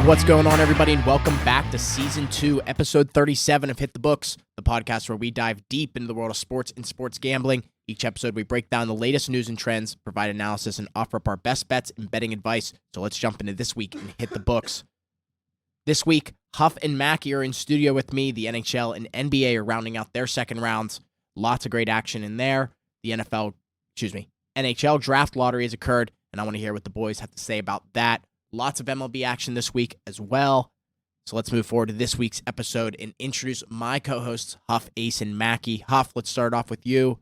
What's going on, everybody, and welcome back to Season 2, Episode 37 of Hit the Books, the podcast where we dive deep into the world of sports and sports gambling. Each episode, we break down the latest news and trends, provide analysis, and offer up our best bets and betting advice. So let's jump into this week and hit the books. This week, Huff and Mackie are in studio with me. The NHL and NBA are rounding out their second rounds. Lots of great action in there. The NHL draft lottery has occurred, and I want to hear what the boys have to say about that. Lots of MLB action this week as well. So let's move forward to this week's episode and introduce my co-hosts, Huff, Ace, and Mackie. Huff, let's start off with you.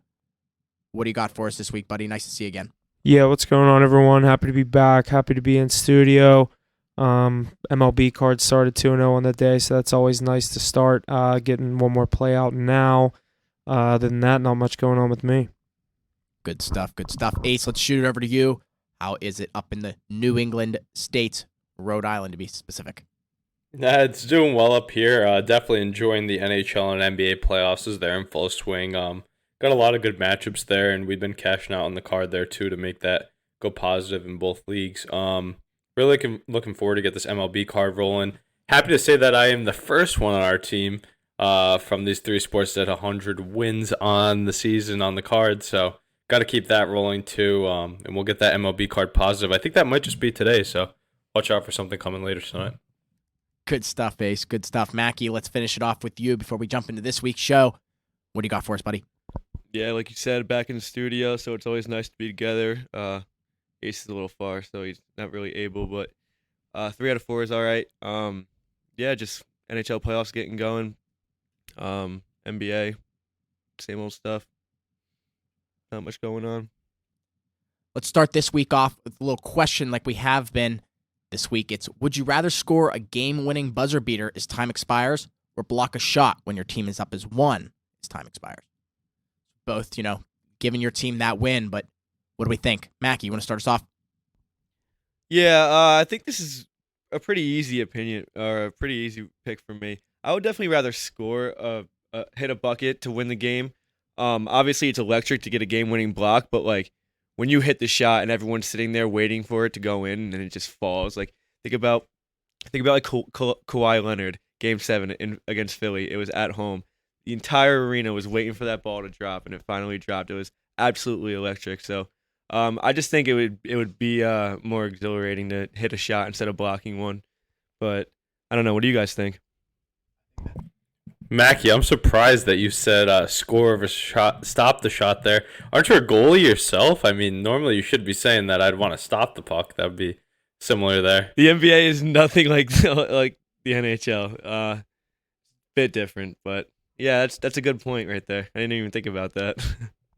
What do you got for us this week, buddy? Nice to see you again. Yeah, what's going on, everyone? Happy to be back. Happy to be in studio. MLB cards started 2-0 on the day, so that's always nice to start getting one more play out now. Other than that, not much going on with me. Good stuff, good stuff. Ace, let's shoot it over to you. How is it up in the New England States, Rhode Island to be specific? It's doing well up here. Definitely enjoying the NHL and NBA playoffs as they're in full swing. Got a lot of good matchups there, and we've been cashing out on the card there too to make that go positive in both leagues. Really looking forward to get this MLB card rolling. Happy to say that I am the first one on our team from these three sports that 100 wins on the season on the card. So got to keep that rolling too, and we'll get that MLB card positive. I think that might just be today, so watch out for something coming later tonight. Good stuff, Ace. Good stuff. Mackie, let's finish it off with you before we jump into this week's show. What do you got for us, buddy? Yeah, like you said, back in the studio, so it's always nice to be together. Ace is a little far, so he's not really able, but 3 out of 4 is all right. Yeah, just NHL playoffs getting going. NBA, same old stuff. Not much going on. Let's start this week off with a little question like we have been this week. It's, would you rather score a game-winning buzzer beater as time expires or block a shot when your team is up as 1 as time expires? Both, giving your team that win, but what do we think? Mackie, you want to start us off? Yeah, I think this is a pretty easy opinion, or a pretty easy pick for me. I would definitely rather score, hit a bucket to win the game. Obviously, it's electric to get a game-winning block, but like when you hit the shot and everyone's sitting there waiting for it to go in and it just falls, like think about like Kawhi Leonard, Game 7 against Philly. It was at home. The entire arena was waiting for that ball to drop, and it finally dropped. It was absolutely electric. So I just think it would be more exhilarating to hit a shot instead of blocking one. But I don't know. What do you guys think? Mackie, I'm surprised that you said score of a shot, stop the shot there. Aren't you a goalie yourself? I mean, normally you should be saying that I'd want to stop the puck. That would be similar there. The NBA is nothing like the NHL. Bit different, but yeah, that's a good point right there. I didn't even think about that.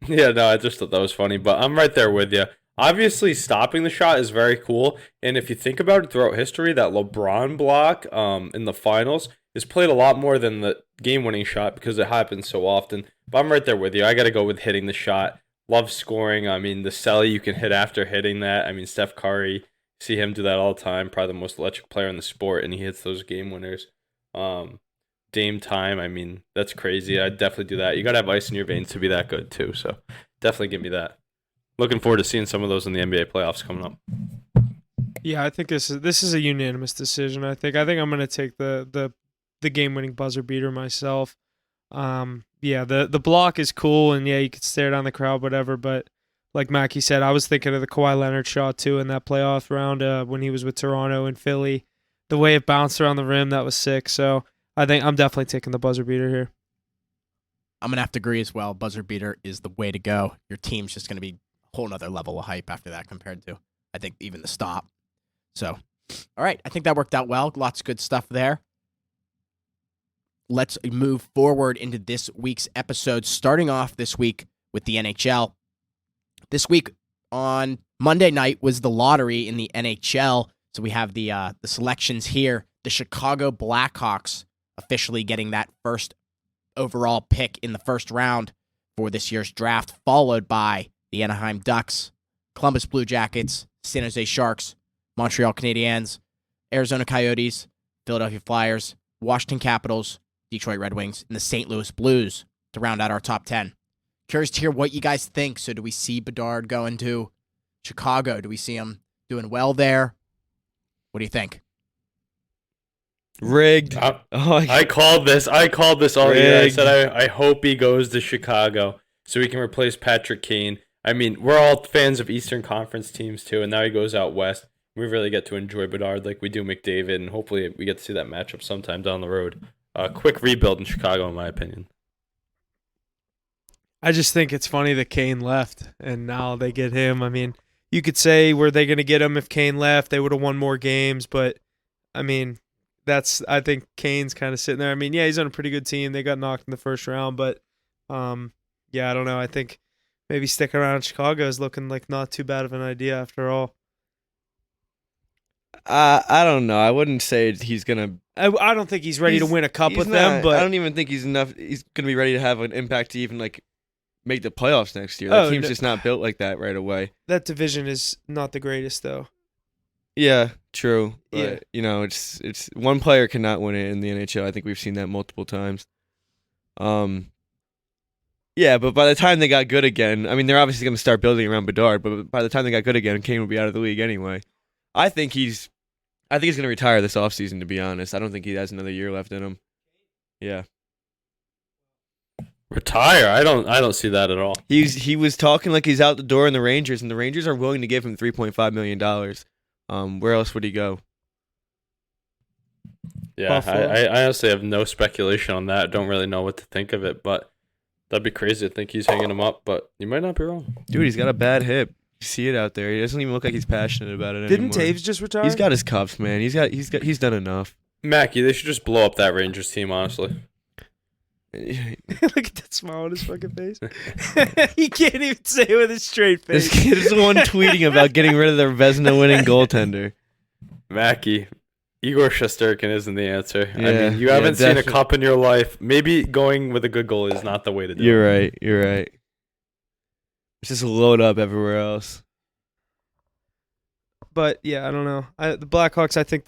Yeah, no, I just thought that was funny, but I'm right there with you. Obviously, stopping the shot is very cool, and if you think about it throughout history, that LeBron block in the finals is played a lot more than the game-winning shot because it happens so often. But I'm right there with you. I got to go with hitting the shot. Love scoring. I mean, the celly you can hit after hitting that. I mean, Steph Curry, see him do that all the time. Probably the most electric player in the sport, and he hits those game winners. Dame time, I mean, that's crazy. I'd definitely do that. You got to have ice in your veins to be that good, too. So definitely give me that. Looking forward to seeing some of those in the NBA playoffs coming up. Yeah, I think this is a unanimous decision. I think I'm going to take the game-winning buzzer beater myself. Yeah, the block is cool, and yeah, you could stare down the crowd, whatever. But like Mackie said, I was thinking of the Kawhi Leonard shot too in that playoff round when he was with Toronto and Philly. The way it bounced around the rim, that was sick. So I think I'm definitely taking the buzzer beater here. I'm going to have to agree as well. Buzzer beater is the way to go. Your team's just going to be a whole nother level of hype after that compared to, I think, even the stop. So, all right, I think that worked out well. Lots of good stuff there. Let's move forward into this week's episode, starting off this week with the NHL. This week on Monday night was the lottery in the NHL, so we have the selections here. The Chicago Blackhawks officially getting that first overall pick in the first round for this year's draft, followed by the Anaheim Ducks, Columbus Blue Jackets, San Jose Sharks, Montreal Canadiens, Arizona Coyotes, Philadelphia Flyers, Washington Capitals, Detroit Red Wings, and the St. Louis Blues to round out our top 10. Curious to hear what you guys think. So do we see Bedard going to Chicago? Do we see him doing well there? What do you think? Rigged. I called this all year. I Rigged. said I hope he goes to Chicago so he can replace Patrick Kane. I mean, we're all fans of Eastern Conference teams too, and now he goes out west. We really get to enjoy Bedard like we do McDavid, and hopefully we get to see that matchup sometime down the road. Quick rebuild in Chicago, in my opinion. I just think it's funny that Kane left, and now they get him. I mean, you could say, were they going to get him if Kane left? They would have won more games, but, I mean, I think Kane's kind of sitting there. I mean, yeah, he's on a pretty good team. They got knocked in the first round, but, yeah, I don't know. I think maybe sticking around in Chicago is looking like not too bad of an idea after all. I don't know. I wouldn't say he's gonna. I don't think he's ready to win a cup with them, but I don't even think he's enough. He's gonna be ready to have an impact to even like make the playoffs next year. That team's just not built like that right away. That division is not the greatest, though. Yeah, true. But, Yeah. you know, it's one player cannot win it in the NHL. I think we've seen that multiple times. Yeah, but by the time they got good again, I mean, they're obviously going to start building around Bedard, but by the time they got good again, Kane would be out of the league anyway. I think he's going to retire this offseason, to be honest. I don't think he has another year left in him. Yeah. Retire? I don't see that at all. He was talking like he's out the door in the Rangers, and the Rangers are willing to give him $3.5 million. Where else would he go? Yeah, I honestly have no speculation on that. Don't really know what to think of it, but that'd be crazy to think he's hanging him up, but you might not be wrong. Dude, he's got a bad hip. You see it out there. He doesn't even look like he's passionate about it anymore. Didn't Taves just retire? He's got his cups, man. He's done enough. Mackie, they should just blow up that Rangers team, honestly. Look at that smile on his fucking face. He can't even say it with a straight This face. kid is the one tweeting about getting rid of their Vezina-winning goaltender. Mackie, Igor Shesterkin isn't the answer. I Yeah, mean, you haven't seen a definitely. cup in your life. Maybe going with a good goal is not the way to do You're it. right. You're right. It's just load up everywhere else. But yeah, I don't know. The Blackhawks, I think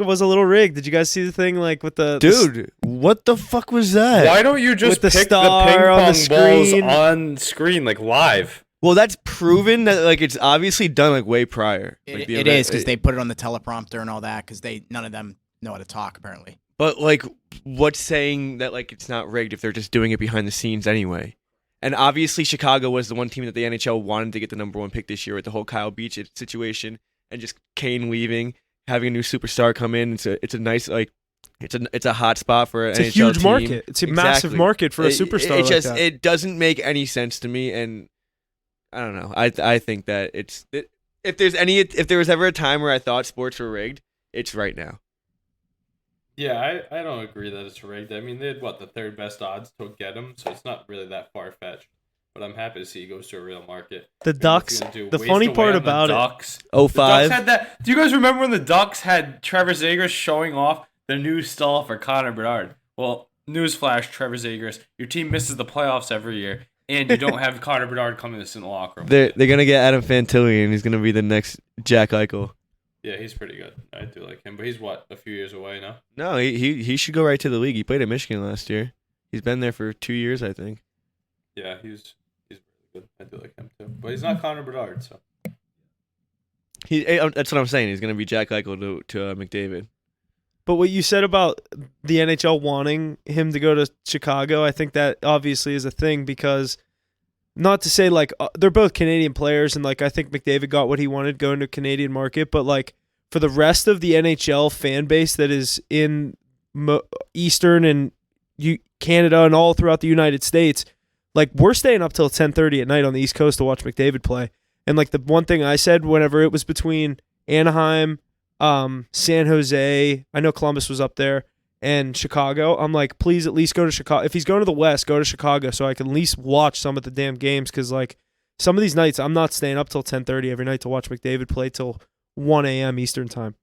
it was a little rigged. Did you guys see the thing like with the Dude, what the fuck was that? Why don't you just With the pick the star ping on the pong balls screen? on screen, like live? Well, that's proven that like it's obviously done like way prior. Like, the It event- is because they put it on the teleprompter and all that because none of them know how to talk apparently. But like, what's saying that like it's not rigged if they're just doing it behind the scenes anyway? And obviously, Chicago was the one team that the NHL wanted to get the number one pick this year with the whole Kyle Beach situation and just Kane leaving, having a new superstar come in. It's a nice like it's a hot spot for an It's a NHL huge team. market. It's a massive Exactly. market for a superstar. It like just that. it doesn't make any sense to me, and I don't know. I think that if there was ever a time where I thought sports were rigged, it's right now. Yeah, I don't agree that it's rigged. I mean, they had, the third best odds to get him, so it's not really that far-fetched. But I'm happy to see he goes to a real market. The Ducks. The funny part about it. Ducks. Oh, The Ducks 05. had that. Do you guys remember when the Ducks had Trevor Zegras showing off the new stall for Connor Bedard? Well, newsflash, Trevor Zegras, your team misses the playoffs every year, and you don't have Connor Bedard coming to sit in the locker room. They're gonna get Adam Fantilli, and he's gonna be the next Jack Eichel. Yeah, he's pretty good. I do like him, but he's a few years away now. No, he should go right to the league. He played at Michigan last year. He's been there for 2 years, I think. Yeah, he's really good. I do like him too, but he's not Connor Bedard, so. That's what I'm saying. He's gonna be Jack Eichel to McDavid. But what you said about the NHL wanting him to go to Chicago, I think that obviously is a thing because not to say like they're both Canadian players and like I think McDavid got what he wanted going to a Canadian market, but like for the rest of the NHL fan base that is in Eastern and Canada and all throughout the United States, like we're staying up till 10:30 at night on the East Coast to watch McDavid play. And like the one thing I said whenever it was between Anaheim, San Jose, I know Columbus was up there, and Chicago, I'm like, please at least go to Chicago. If he's going to the West, go to Chicago so I can at least watch some of the damn games because, like, some of these nights I'm not staying up till 10:30 every night to watch McDavid play till 1 a.m. Eastern time.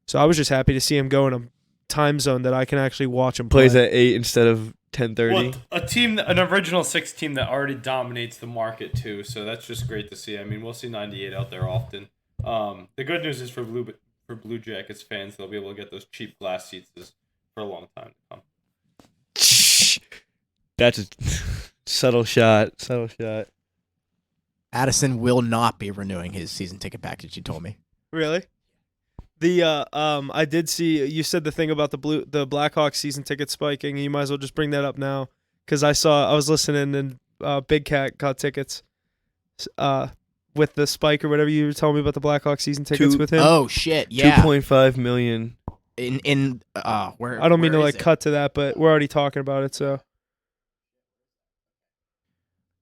So I was just happy to see him go in a time zone that I can actually watch him play. Plays at 8 instead of 10:30. Well, an original 6 team that already dominates the market too, so that's just great to see. I mean, we'll see 98 out there often. The good news is for Blue Jackets fans, they'll be able to get those cheap glass seats for a long time to come. That's a subtle shot. Subtle shot. Addison will not be renewing his season ticket package. You told me. Really? I did see you said the thing about the Blackhawks season ticket spiking. You might as well just bring that up now because I was listening and Big Cat got tickets with the spike or whatever you were telling me about the Blackhawks season tickets with him. Oh shit! Yeah. 2.5 million. Where I don't mean to where like is it? cut to that, but we're already talking about it. So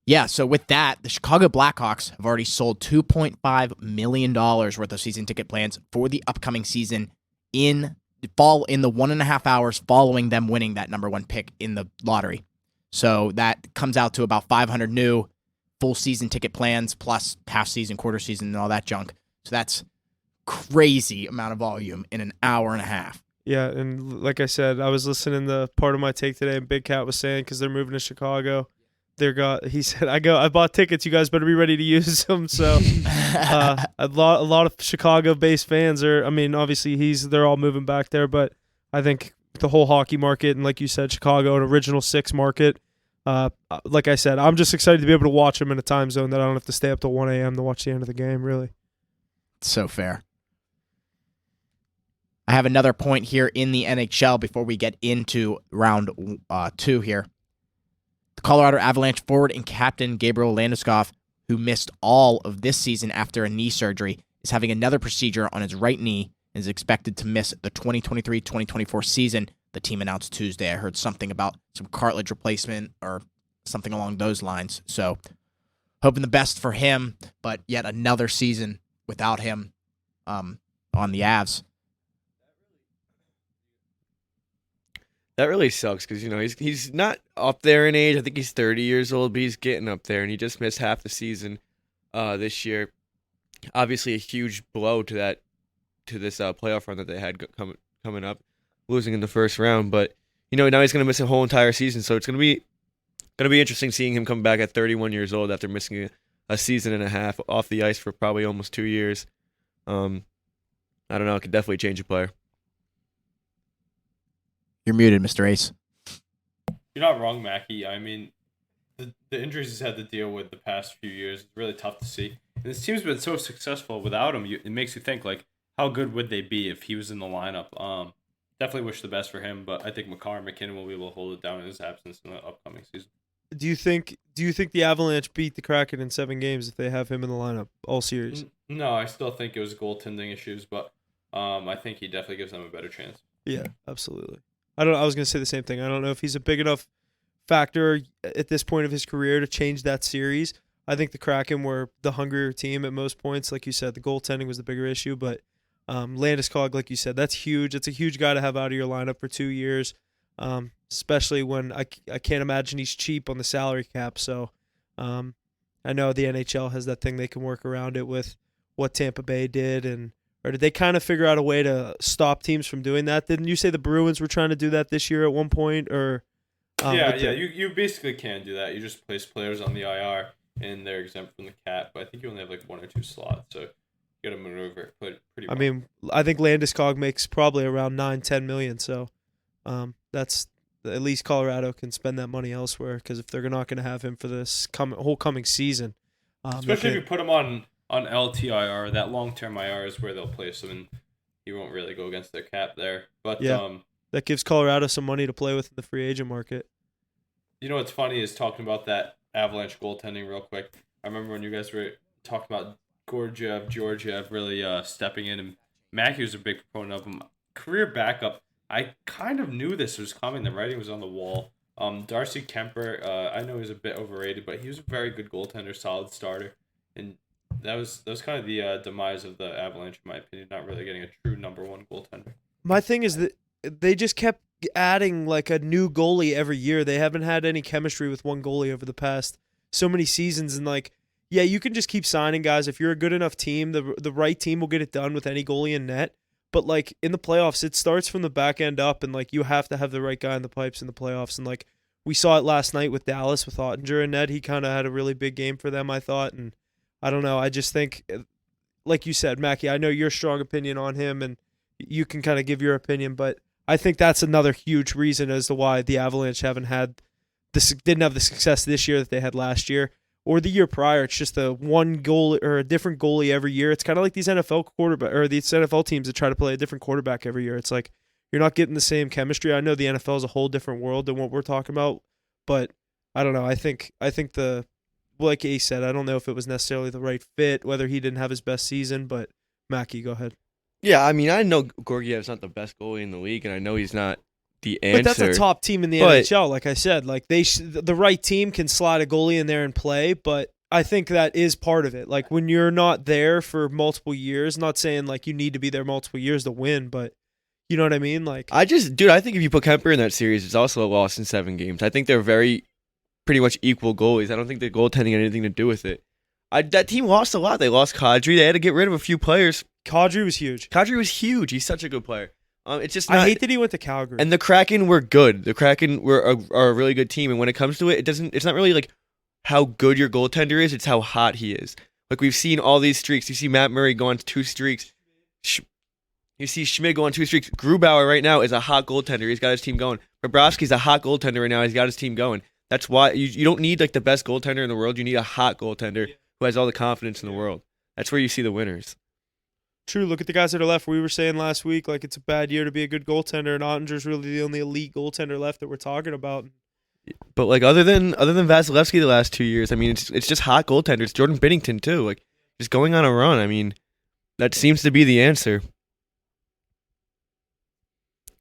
Yeah, so with that, the Chicago Blackhawks have already sold $2.5 million worth of season ticket plans for the upcoming season in the 1.5 hours following them winning that number one pick in the lottery. So that comes out to about 500 new full season ticket plans plus half season, quarter season, and all that junk. So that's crazy amount of volume in an hour and a half. yeah, and like I said, I was listening to part of my take today, and Big Cat was saying because they're moving to Chicago. He said, I bought tickets. You guys better be ready to use them. So a lot of Chicago-based fans are. I mean, obviously they're all moving back there, but I think the whole hockey market and like you said, Chicago, an original six market. Like I said, I'm just excited to be able to watch them in a time zone that I don't have to stay up till 1 a.m. to watch the end of the game. Really, So fair. I have another point here in the NHL before we get into round 2 here. The Colorado Avalanche forward and captain Gabriel Landeskog, who missed all of this season after a knee surgery, is having another procedure on his right knee and is expected to miss the 2023-2024 season, the team announced Tuesday. I heard something about some cartilage replacement or something along those lines. So hoping the best for him, but yet another season without him on the Avs. That really sucks because he's not up there in age. I think he's 30 years old, but he's getting up there, and he just missed half the season this year. Obviously, a huge blow to this playoff run that they had coming up, losing in the first round. But now he's going to miss a whole entire season, so it's going to be interesting seeing him come back at 31 years old after missing a season and a half off the ice for probably almost 2 years. I don't know. It could definitely change a player. You're muted, Mr. Ace. You're not wrong, Mackie. I mean, the injuries he's had to deal with the past few years is really tough to see. And this team's been so successful without him. It makes you think, like, how good would they be if he was in the lineup? Definitely wish the best for him, but I think Makar and McKinnon will be able to hold it down in his absence in the upcoming season. do you think the Avalanche beat the Kraken in 7 games if they have him in the lineup all series? No, I still think it was goaltending issues, but I think he definitely gives them a better chance. Yeah, absolutely. I was going to say the same thing. I don't know if he's a big enough factor at this point of his career to change that series. I think the Kraken were the hungrier team at most points. Like you said, the goaltending was the bigger issue, but Landeskog, like you said, that's huge. It's a huge guy to have out of your lineup for 2 years, especially when I can't imagine he's cheap on the salary cap. So I know the NHL has that thing they can work around it with what Tampa Bay did, or did they kind of figure out a way to stop teams from doing that? Didn't you say the Bruins were trying to do that this year at one point? Or You basically can do that. You just place players on the IR and they're exempt from the cap. But I think you only have like 1 or 2 slots, so you got to maneuver pretty well. I mean, I think Landeskog makes probably around 9-10 million. So that's at least Colorado can spend that money elsewhere, because if they're not going to have him for this whole coming season, especially if you put him on LTIR, that long-term IR is where they'll place him, and he won't really go against their cap there. But yeah, that gives Colorado some money to play with in the free agent market. You know what's funny is talking about that Avalanche goaltending real quick. I remember when you guys were talking about Georgiev really stepping in, and Mackey was a big proponent of him. Career backup, I kind of knew this was coming. The writing was on the wall. Darcy Kemper, I know he's a bit overrated, but he was a very good goaltender, solid starter, and that was kind of the demise of the Avalanche, in my opinion, not really getting a true number one goaltender. My thing is that they just kept adding like a new goalie every year. They haven't had any chemistry with one goalie over the past so many seasons, and like, yeah, you can just keep signing guys. If you're a good enough team, the right team will get it done with any goalie in net. But like in the playoffs, it starts from the back end up, and like you have to have the right guy in the pipes in the playoffs. And like we saw it last night with Dallas with Ottinger and net. He kind of had a really big game for them, I thought. And I don't know. I just think, like you said, Mackie, I know your strong opinion on him, and you can kind of give your opinion, but I think that's another huge reason as to why the Avalanche didn't have the success this year that they had last year. or the year prior, it's just a one goal or a different goalie every year. It's kind of like these NFL quarterback or these NFL teams that try to play a different quarterback every year. It's like you're not getting the same chemistry. I know the NFL is a whole different world than what we're talking about, but I don't know. I think like Ace said, I don't know if it was necessarily the right fit, whether he didn't have his best season, but Mackie, go ahead. Yeah, I mean, I know Gorgiev's not the best goalie in the league, and I know he's not the answer. But that's a top team in the NHL, like I said. Like the right team can slide a goalie in there and play, but I think that is part of it. Like when you're not there for multiple years, not saying like you need to be there multiple years to win, but you know what I mean? Like I think if you put Kemper in that series, it's also a loss in 7 games. I think they're pretty much equal goalies. I don't think the goaltending had anything to do with it. That team lost a lot. They lost Kadri. They had to get rid of a few players. Kadri was huge. He's such a good player. It's just I hate that he went to Calgary. And the Kraken were good. The Kraken are a really good team. And when it comes to it, it's not really like how good your goaltender is. It's how hot he is. Like we've seen all these streaks. You see Matt Murray go on 2 streaks. You see Schmid go on 2 streaks. Grubauer right now is a hot goaltender. He's got his team going. Bobrovsky's a hot goaltender right now. He's got his team going. That's why you don't need like the best goaltender in the world. You need a hot goaltender who has all the confidence in the world. That's where you see the winners. True. Look at the guys that are left. We were saying last week, like it's a bad year to be a good goaltender, and Ottinger's really the only elite goaltender left that we're talking about. But like other than Vasilevsky the last 2 years, I mean, it's just hot goaltenders. Jordan Binnington too, like just going on a run. I mean, that seems to be the answer.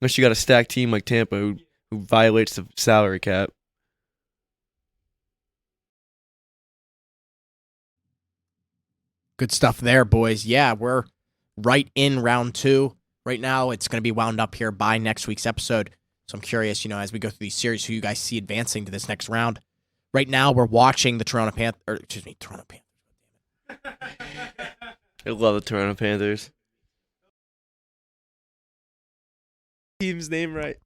Unless you got a stacked team like Tampa who violates the salary cap. Good stuff there, boys. Yeah, we're right in round 2. Right now, it's going to be wound up here by next week's episode. So I'm curious, as we go through these series, who you guys see advancing to this next round. Right now, we're watching the Toronto Panthers. I love the Toronto Panthers. Team's name right.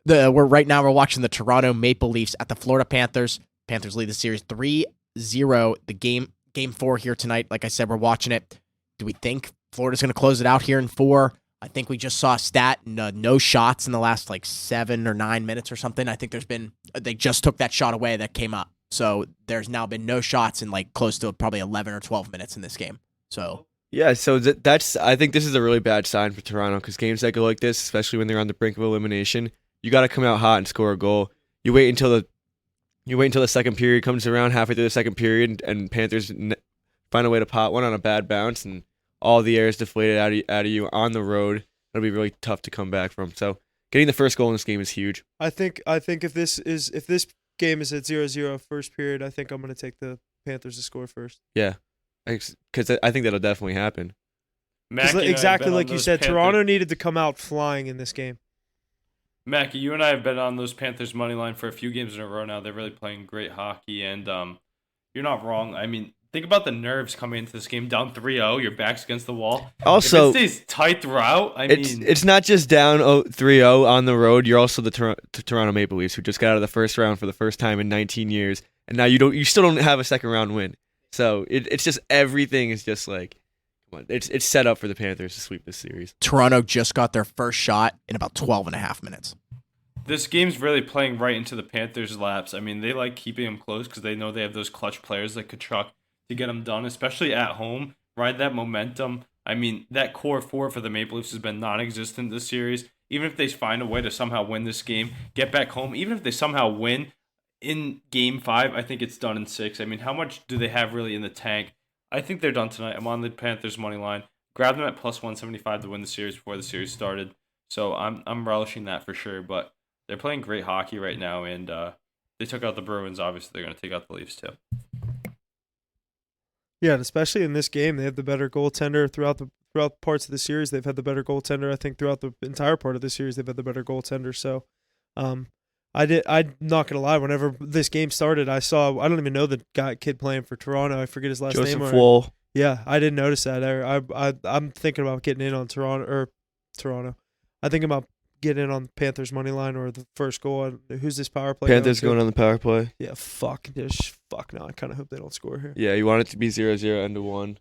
We're watching the Toronto Maple Leafs at the Florida Panthers. Panthers lead the series 3-0. The game 4 here tonight. Like I said, we're watching it. Do we think Florida's going to close it out here in 4? I think we just saw a stat, no shots in the last 7 or 9 minutes or something. I think they just took that shot away that came up. So there's now been no shots in close to probably 11 or 12 minutes in this game. So yeah, so I think this is a really bad sign for Toronto because games that go like this, especially when they're on the brink of elimination, you got to come out hot and score a goal. You wait until the second period comes around, halfway through the second period, and Panthers find a way to pot one on a bad bounce, and all the air is deflated out of you on the road. It'll be really tough to come back from. So getting the first goal in this game is huge. I think if this game is at 0-0 first period, I think I'm going to take the Panthers to score first. Yeah, because I think that'll definitely happen. Exactly like you said, Toronto needed to come out flying in this game. Mackie, you and I have been on those Panthers money line for a few games in a row now. They're really playing great hockey, and you're not wrong. I mean, think about the nerves coming into this game down 3-0. Your back's against the wall. Also, if it stays tight throughout, it's not just down 3-0 on the road. You're also the Toronto Maple Leafs, who just got out of the first round for the first time in 19 years, and now you still don't have a second round win. So it's just everything is just it's set up for the Panthers to sweep this series. Toronto just got their first shot in about 12 and a half minutes. This game's really playing right into the Panthers' laps. I mean, they like keeping them close because they know they have those clutch players like Kachuk to get them done, especially at home. Ride that momentum. I mean, that core 4 for the Maple Leafs has been non-existent this series. Even if they find a way to somehow win this game, get back home, even if they somehow win in Game 5, I think it's done in 6. I mean, how much do they have really in the tank? I think they're done tonight. I'm on the Panthers money line. Grabbed them at plus 175 to win the series before the series started. So I'm relishing that for sure. But they're playing great hockey right now, and they took out the Bruins. Obviously, they're going to take out the Leafs too. Yeah, and especially in this game, they have the better goaltender throughout parts of the series. They've had the better goaltender. I think throughout the entire part of the series, they've had the better goaltender. So, I'm not gonna lie. Whenever this game started, I don't even know the kid playing for Toronto. I forget his last name. Joseph Woll. Yeah, I didn't notice that. I'm thinking about getting in on Toronto. I think about getting in on Panthers money line or the first goal. Who's this power play? Panthers going on the power play. Yeah, fuck no. I kind of hope they don't score here. Yeah, you want it to be 0-0 end of 1.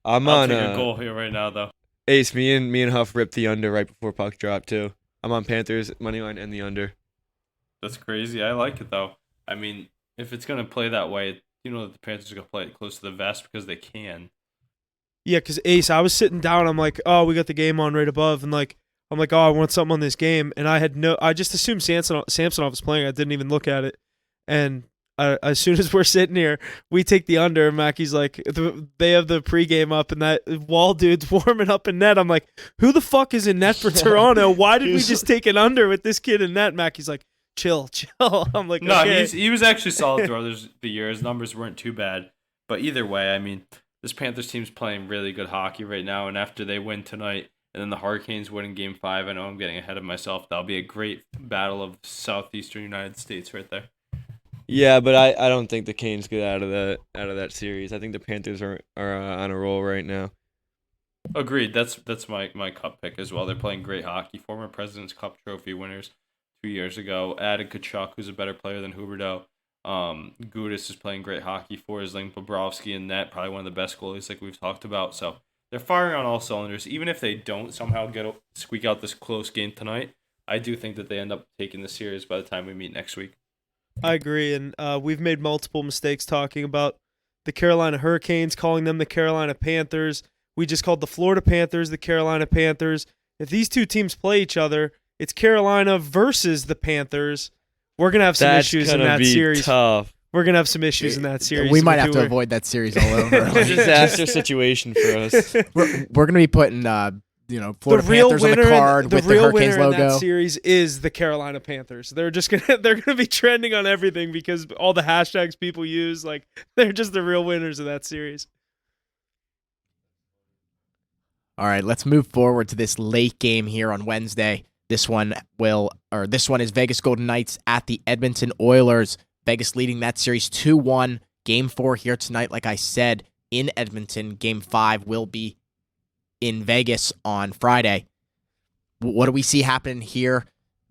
I'll take a goal here right now though. Ace, me and Huff ripped the under right before puck drop too. I'm on Panthers money line and the under. That's crazy. I like it though. I mean, if it's gonna play that way, you know that the Panthers are gonna play it close to the vest because they can. Yeah, because Ace, I was sitting down. I'm like, oh, we got the game on right above, and I'm like, oh, I want something on this game, and I just assumed Samsonov was playing. I didn't even look at it, and as soon as we're sitting here, we take the under, and Mackey's like, they have the pregame up, and that Wall dude's warming up in net. I'm like, who the fuck is in net for Toronto? Why did we just take an under with this kid in net? Mackey's like, chill. I'm like, no, okay. he was actually solid throughout the year. His numbers weren't too bad, but either way, I mean, this Panthers team's playing really good hockey right now, and after they win tonight, and then the Hurricanes win in Game 5, I know I'm getting ahead of myself. That'll be a great battle of Southeastern United States right there. Yeah, but I don't think the Canes get out of that series. I think the Panthers are on a roll right now. Agreed. That's my cup pick as well. They're playing great hockey. Former President's Cup trophy winners 2 years ago. Added Kachuk, who's a better player than Huberdeau. Gudis is playing great hockey for Zling Bobrovsky in net, probably one of the best goalies like we've talked about. So they're firing on all cylinders. Even if they don't somehow squeak out this close game tonight, I do think that they end up taking the series by the time we meet next week. I agree, and we've made multiple mistakes talking about the Carolina Hurricanes, calling them the Carolina Panthers. We just called the Florida Panthers the Carolina Panthers. If these two teams play each other, it's Carolina versus the Panthers. We're going to have some issues in that series. Tough. We're going to have some issues in that series. We might have to avoid that series all over. It's a disaster situation for us. We're going to be putting Florida Panthers on the card with the Hurricanes logo. In that series is the Carolina Panthers. They're gonna be trending on everything because all the hashtags people use, like they're just the real winners of that series. All right, let's move forward to this late game here on Wednesday. This one is Vegas Golden Knights at the Edmonton Oilers. Vegas leading that series 2-1. Game 4 here tonight, like I said, in Edmonton. Game 5 will be in Vegas on Friday. What do we see happening here?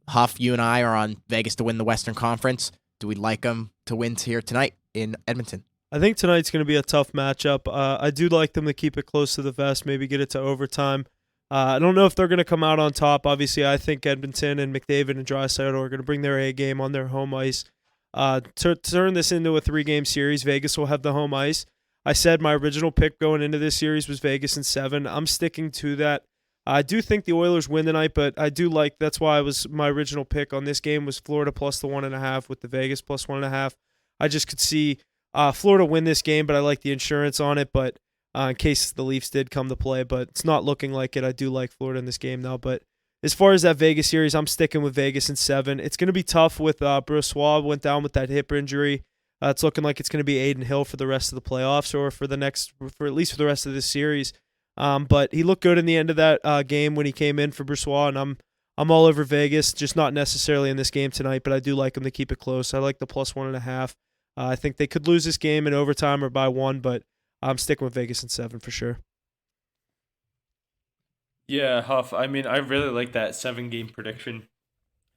Huff, you and I are on Vegas to win the Western Conference. Do we like them to win here tonight in Edmonton? I think tonight's going to be a tough matchup. I do like them to keep it close to the vest, maybe get it to overtime. I don't know if they're going to come out on top. Obviously, I think Edmonton and McDavid and Draisaitl are going to bring their A game on their home ice. To turn this into a 3-game series, Vegas will have the home ice. I said my original pick going into this series was Vegas in 7. I'm sticking to that. I do think the Oilers win tonight, but I do like, that's why my original pick on this game was Florida plus the 1.5 with the Vegas plus 1.5. I just could see Florida win this game, but I like the insurance on it, but in case the Leafs did come to play, but it's not looking like it. I do like Florida in this game now, but as far as that Vegas series, I'm sticking with Vegas in 7. It's going to be tough with Brossoit went down with that hip injury. It's looking like it's going to be Aiden Hill for the rest of the playoffs, or for at least for the rest of this series. But he looked good in the end of that game when he came in for Brossoit, and I'm all over Vegas, just not necessarily in this game tonight. But I do like them to keep it close. I like the plus 1.5. I think they could lose this game in overtime or by 1, but I'm sticking with Vegas in 7 for sure. Yeah, Huff. I mean, I really like that 7-game prediction.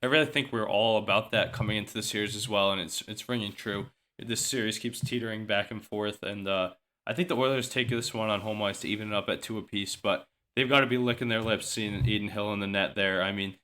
I really think we're all about that coming into the series as well, and it's ringing true. This series keeps teetering back and forth, and I think the Oilers take this one on home ice to even it up at 2 apiece, but they've got to be licking their lips seeing Aiden Hill in the net there. I mean,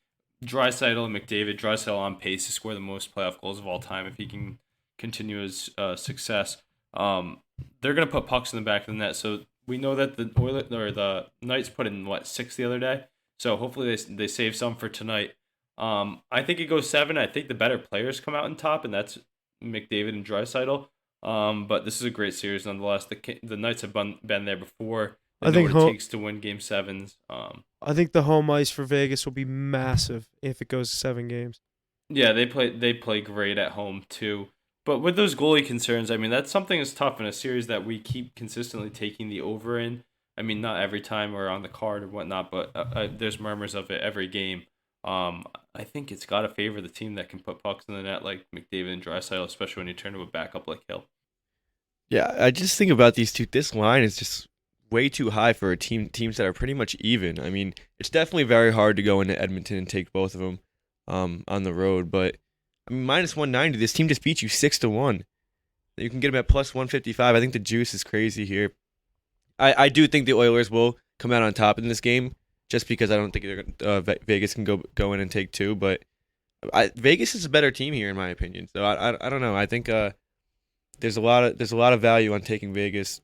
Draisaitl and McDavid, Draisaitl on pace to score the most playoff goals of all time if he can continue his success. They're going to put pucks in the back of the net, so we know that the Knights put in, 6 the other day, so hopefully they save some for tonight. I think it goes 7. I think the better players come out on top, and that's McDavid and Draisaitl. But this is a great series nonetheless. The Knights have been there before. They know what it takes to win Game 7s. I think the home ice for Vegas will be massive if it goes 7 games. Yeah, they play great at home too. But with those goalie concerns, I mean, that's something that's tough in a series that we keep consistently taking the over in. I mean, not every time we're on the card or whatnot, but there's murmurs of it every game. I think it's got to favor the team that can put pucks in the net like McDavid and Draisaitl, especially when you turn to a backup like Hill. Yeah, I just think about these two. This line is just way too high for teams that are pretty much even. I mean, it's definitely very hard to go into Edmonton and take both of them on the road, but I mean, minus 190, this team just beat you 6-1. You can get them at plus 155. I think the juice is crazy here. I do think the Oilers will come out on top in this game, just because I don't think Vegas can go in and take 2. But Vegas is a better team here, in my opinion. So I don't know. I think there's a lot of value on taking Vegas,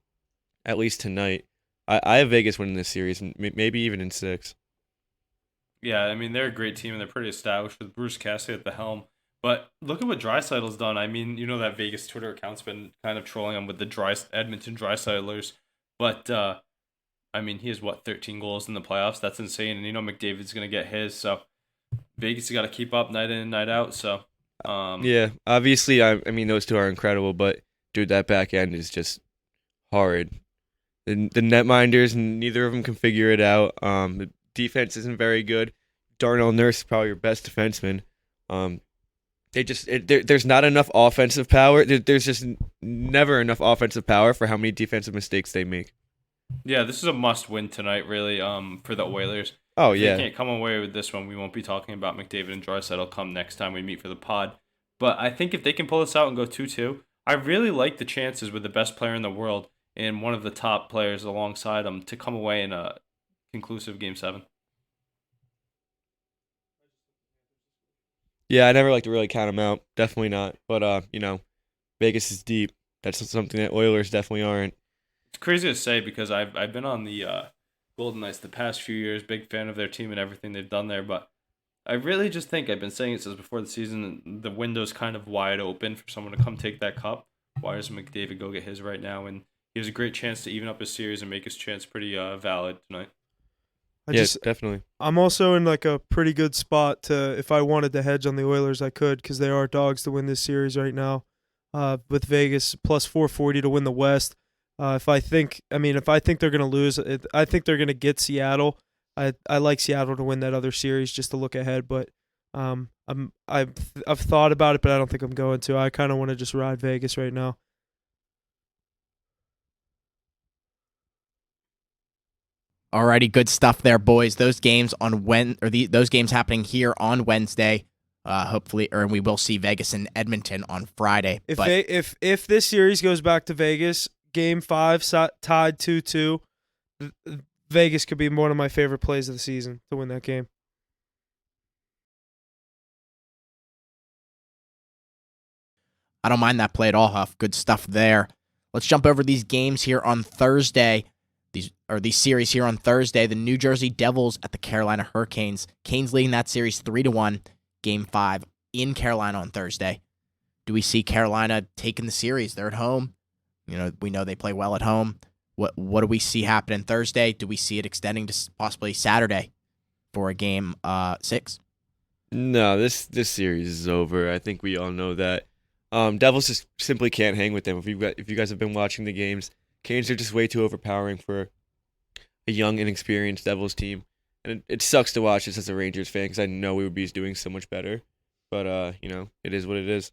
at least tonight. I have Vegas winning this series, and maybe even in 6. Yeah, I mean, they're a great team and they're pretty established with Bruce Cassidy at the helm. But look at what Draisaitl's done. I mean, you know that Vegas Twitter account's been kind of trolling him with the Edmonton Draisaitlers. But, I mean, he has, 13 goals in the playoffs? That's insane. And you know McDavid's going to get his. So Vegas has got to keep up night in and night out. So, Yeah, obviously, I mean, those two are incredible, but, dude, that back end is just horrid. The netminders, neither of them can figure it out. The defense isn't very good. Darnell Nurse is probably your best defenseman. There's not enough offensive power. There's just never enough offensive power for how many defensive mistakes they make. yeah, this is a must-win tonight, really, for the Oilers. Oh, If yeah. they can't come away with this one, we won't be talking about McDavid and Draisaitl come next time we meet for the pod. But I think if they can pull this out and go 2-2, I really like the chances with the best player in the world and one of the top players alongside him to come away in a conclusive Game 7. Yeah, I never like to really count them out. Definitely not. But, Vegas is deep. That's something that Oilers definitely aren't. It's crazy to say because I've been on the Golden Knights the past few years, big fan of their team and everything they've done there, but I really just think I've been saying it since before the season, the window's kind of wide open for someone to come take that cup. Why doesn't McDavid go get his right now? And he has a great chance to even up his series and make his chance pretty valid tonight. Definitely. I'm also in like a pretty good spot to, if I wanted to hedge on the Oilers, I could, because they are dogs to win this series right now. With Vegas plus 440 to win the West. If I think they're going to lose, I think they're going to get Seattle. I like Seattle to win that other series just to look ahead, but I've thought about it, but I don't think I'm going to. I kind of want to just ride Vegas right now. Alrighty, good stuff there, boys. Those games those games happening here on Wednesday. Hopefully, or we will see Vegas and Edmonton on Friday. If this series goes back to Vegas, Game 5 tied 2-2, Vegas could be one of my favorite plays of the season to win that game. I don't mind that play at all, Huff. Good stuff there. Let's jump over these games here on Thursday. These series here on Thursday. The New Jersey Devils at the Carolina Hurricanes. Canes leading that series 3-1. Game 5 in Carolina on Thursday. Do we see Carolina taking the series? They're at home. We know they play well at home. What do we see happening Thursday? Do we see it extending to possibly Saturday for a game 6? No, this series is over. I think we all know that. Devils just simply can't hang with them. If you guys have been watching the games, Canes are just way too overpowering for a young, inexperienced Devils team. And it sucks to watch this as a Rangers fan because I know we would be doing so much better. But, it is what it is.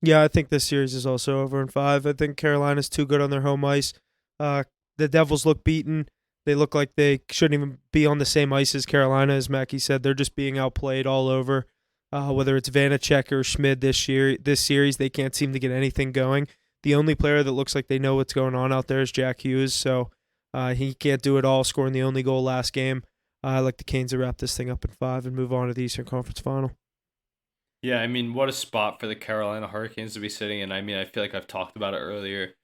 Yeah, I think this series is also over in 5. I think Carolina's too good on their home ice. The Devils look beaten. They look like they shouldn't even be on the same ice as Carolina, as Mackie said. They're just being outplayed all over. Whether it's Vanacek or Schmid this series, they can't seem to get anything going. The only player that looks like they know what's going on out there is Jack Hughes, so he can't do it all, scoring the only goal last game. I like the Canes to wrap this thing up in 5 and move on to the Eastern Conference Final. Yeah, I mean, what a spot for the Carolina Hurricanes to be sitting in. I mean, I feel like I've talked about it earlier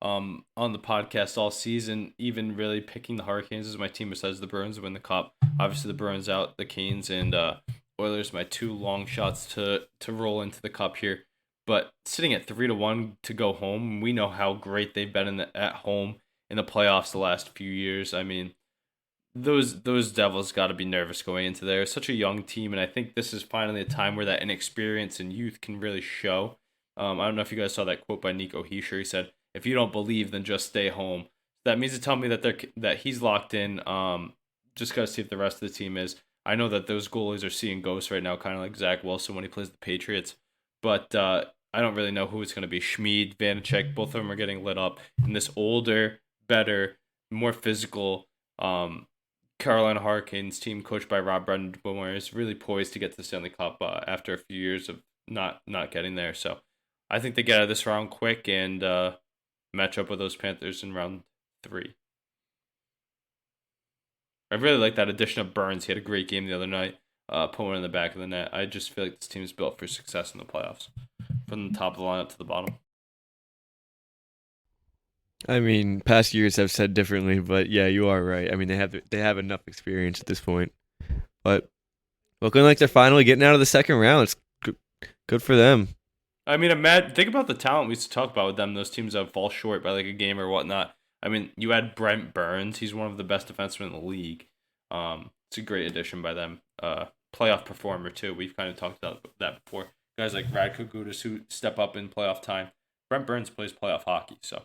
on the podcast all season, even really picking the Hurricanes as my team besides the Bruins to win the Cup. Obviously, the Bruins out, the Canes and Oilers, my 2 long shots to roll into the Cup here. But sitting at 3-1 to go home, we know how great they've been at home in the playoffs the last few years. I mean, those Devils got to be nervous going into there. Such a young team, and I think this is finally a time where that inexperience and youth can really show. I don't know if you guys saw that quote by Nico Hischier. He said, "If you don't believe, then just stay home." That means to tell me that he's locked in. Just got to see if the rest of the team is. I know that those goalies are seeing ghosts right now, kind of like Zach Wilson when he plays the Patriots. But I don't really know who it's going to be. Schmid, Vanacek, both of them are getting lit up. And this older, better, more physical Carolina Hurricanes team coached by Rob Brendan is really poised to get to the Stanley Cup after a few years of not getting there. So I think they get out of this round quick and match up with those Panthers in round 3. I really like that addition of Burns. He had a great game the other night, put one in the back of the net. I just feel like this team is built for success in the playoffs, from the top of the lineup to the bottom. I mean, past years have said differently, but yeah, you are right. I mean, they have enough experience at this point. But looking like they're finally getting out of the second round. It's good for them. I mean, think about the talent we used to talk about with them. Those teams that fall short by like a game or whatnot. I mean, you had Brent Burns. He's one of the best defensemen in the league. It's a great addition by them. Playoff performer too. We've kind of talked about that before. Guys like Radko Gudas who step up in playoff time. Brent Burns plays playoff hockey, so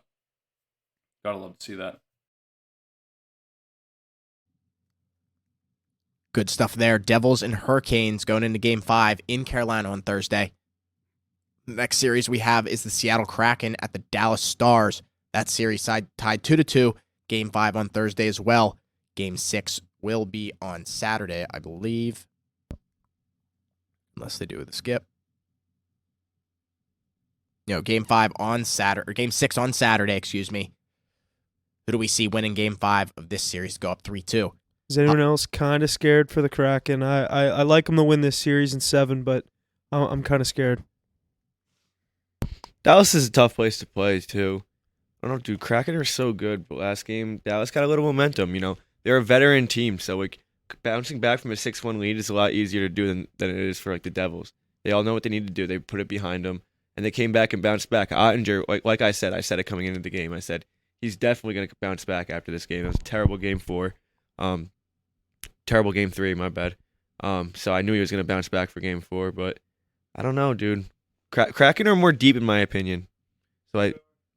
gotta love to see that. Good stuff there. Devils and Hurricanes going into Game 5 in Carolina on Thursday. The next series we have is the Seattle Kraken at the Dallas Stars. That series tied 2-2. Game 5 on Thursday as well. Game 6 will be on Saturday, I believe. Unless they do with a skip. Game 5 on Saturday, or Game 6 on Saturday, excuse me. Who do we see winning Game 5 of this series to go up 3-2? Is anyone else kind of scared for the Kraken? I like them to win this series in 7, but I'm kind of scared. Dallas is a tough place to play, too. I don't know, dude. Kraken are so good, but last game, Dallas got a little momentum, They're a veteran team, so bouncing back from a 6-1 lead is a lot easier to do than it is for the Devils. They all know what they need to do. They put it behind them, and they came back and bounced back. Ottinger, like I said it coming into the game. I said he's definitely going to bounce back after this game. It was a terrible Game 4. Terrible Game 3, my bad. So I knew he was going to bounce back for Game 4, but I don't know, dude. Kraken are more deep in my opinion.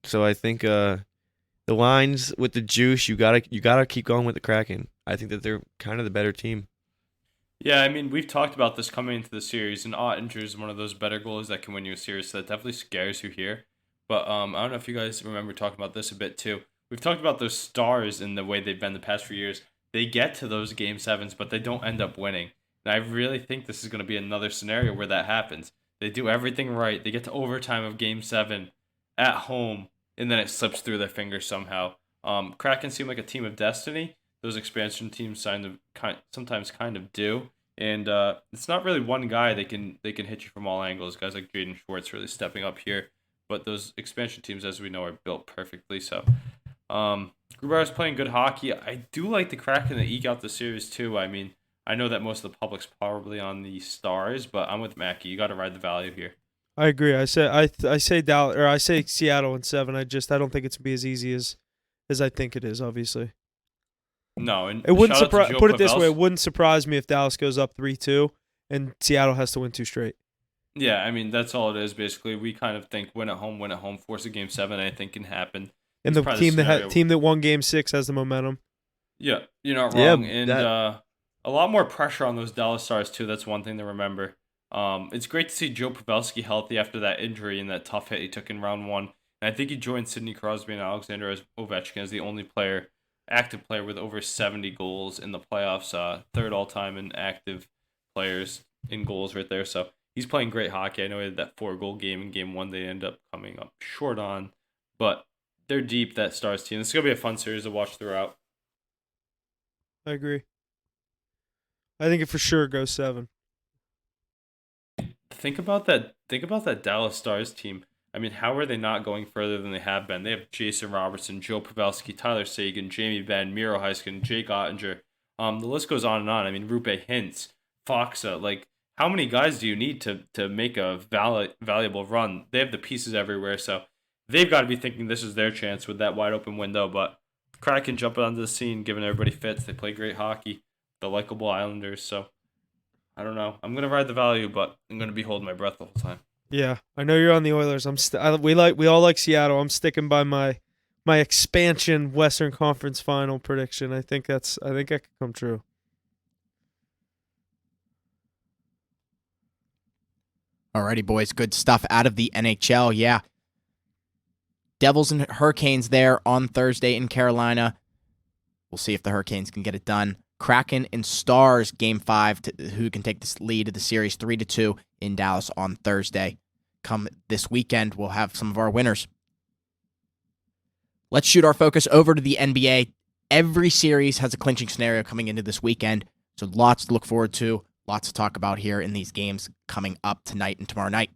So I think the lines with the juice, you gotta keep going with the Kraken. I think that they're kind of the better team. Yeah, I mean, we've talked about this coming into the series, and Ottinger is one of those better goalies that can win you a series, so that definitely scares you here. But I don't know if you guys remember talking about this a bit too. We've talked about those Stars and the way they've been the past few years. They get to those Game 7s, but they don't end up winning. And I really think this is going to be another scenario where that happens. They do everything right. They get to overtime of Game 7 at home, and then it slips through their fingers somehow. Kraken seem like a team of destiny. Those expansion teams sometimes kind of do. And it's not really one guy they can hit you from all angles. Guys like Jaden Schwartz really stepping up here. But those expansion teams, as we know, are built perfectly. So Grubauer is playing good hockey. I do like the Kraken to eke out the series too. I mean, I know that most of the public's probably on the Stars, but I'm with Mackie. You got to ride the value here. I agree. I say Dallas, or I say Seattle in 7. I don't think it's gonna be as easy as I think it is. Obviously, no. And it wouldn't surprise. Put it this way: Pavelski. it wouldn't surprise me if Dallas goes up 3-2 and Seattle has to win 2 straight. Yeah, I mean that's all it is. Basically, we kind of think win at home, force a Game 7. Anything can happen. And It's the probably team that won Game 6 has the momentum. Yeah, you're not wrong. A lot more pressure on those Dallas Stars too. That's one thing to remember. It's great to see Joe Pavelski healthy after that injury and that tough hit he took in round 1. And I think he joined Sidney Crosby and Alexander Ovechkin as the only active player with over 70 goals in the playoffs. Third all time in active players in goals right there. So he's playing great hockey. I know he had that 4-goal game in Game 1 they end up coming up short on, but they're deep, that Stars team. It's gonna be a fun series to watch throughout. I agree. I think it for sure goes 7. Think about that. Think about that Dallas Stars team. I mean, how are they not going further than they have been? They have Jason Robertson, Joe Pavelski, Tyler Seguin, Jamie Benn, Miro Heiskanen, Jake Ottinger. The list goes on and on. I mean, Rupe Hintz, Foxa. Like, how many guys do you need to make a valuable run? They have the pieces everywhere, so they've got to be thinking this is their chance with that wide open window. But Kraken jumping onto the scene, giving everybody fits. They play great hockey. The likable Islanders, so I don't know. I'm gonna ride the value, but I'm gonna be holding my breath the whole time. Yeah, I know you're on the Oilers. We all like Seattle. I'm sticking by my expansion Western Conference Final prediction. I think that could come true. Alrighty, boys. Good stuff out of the NHL. Yeah. Devils and Hurricanes there on Thursday in Carolina. We'll see if the Hurricanes can get it done. Kraken and Stars, Game 5, who can take this lead of the series 3-2 in Dallas on Thursday. Come this weekend, we'll have some of our winners. Let's shoot our focus over to the NBA. Every series has a clinching scenario coming into this weekend, so lots to look forward to, lots to talk about here in these games coming up tonight and tomorrow night.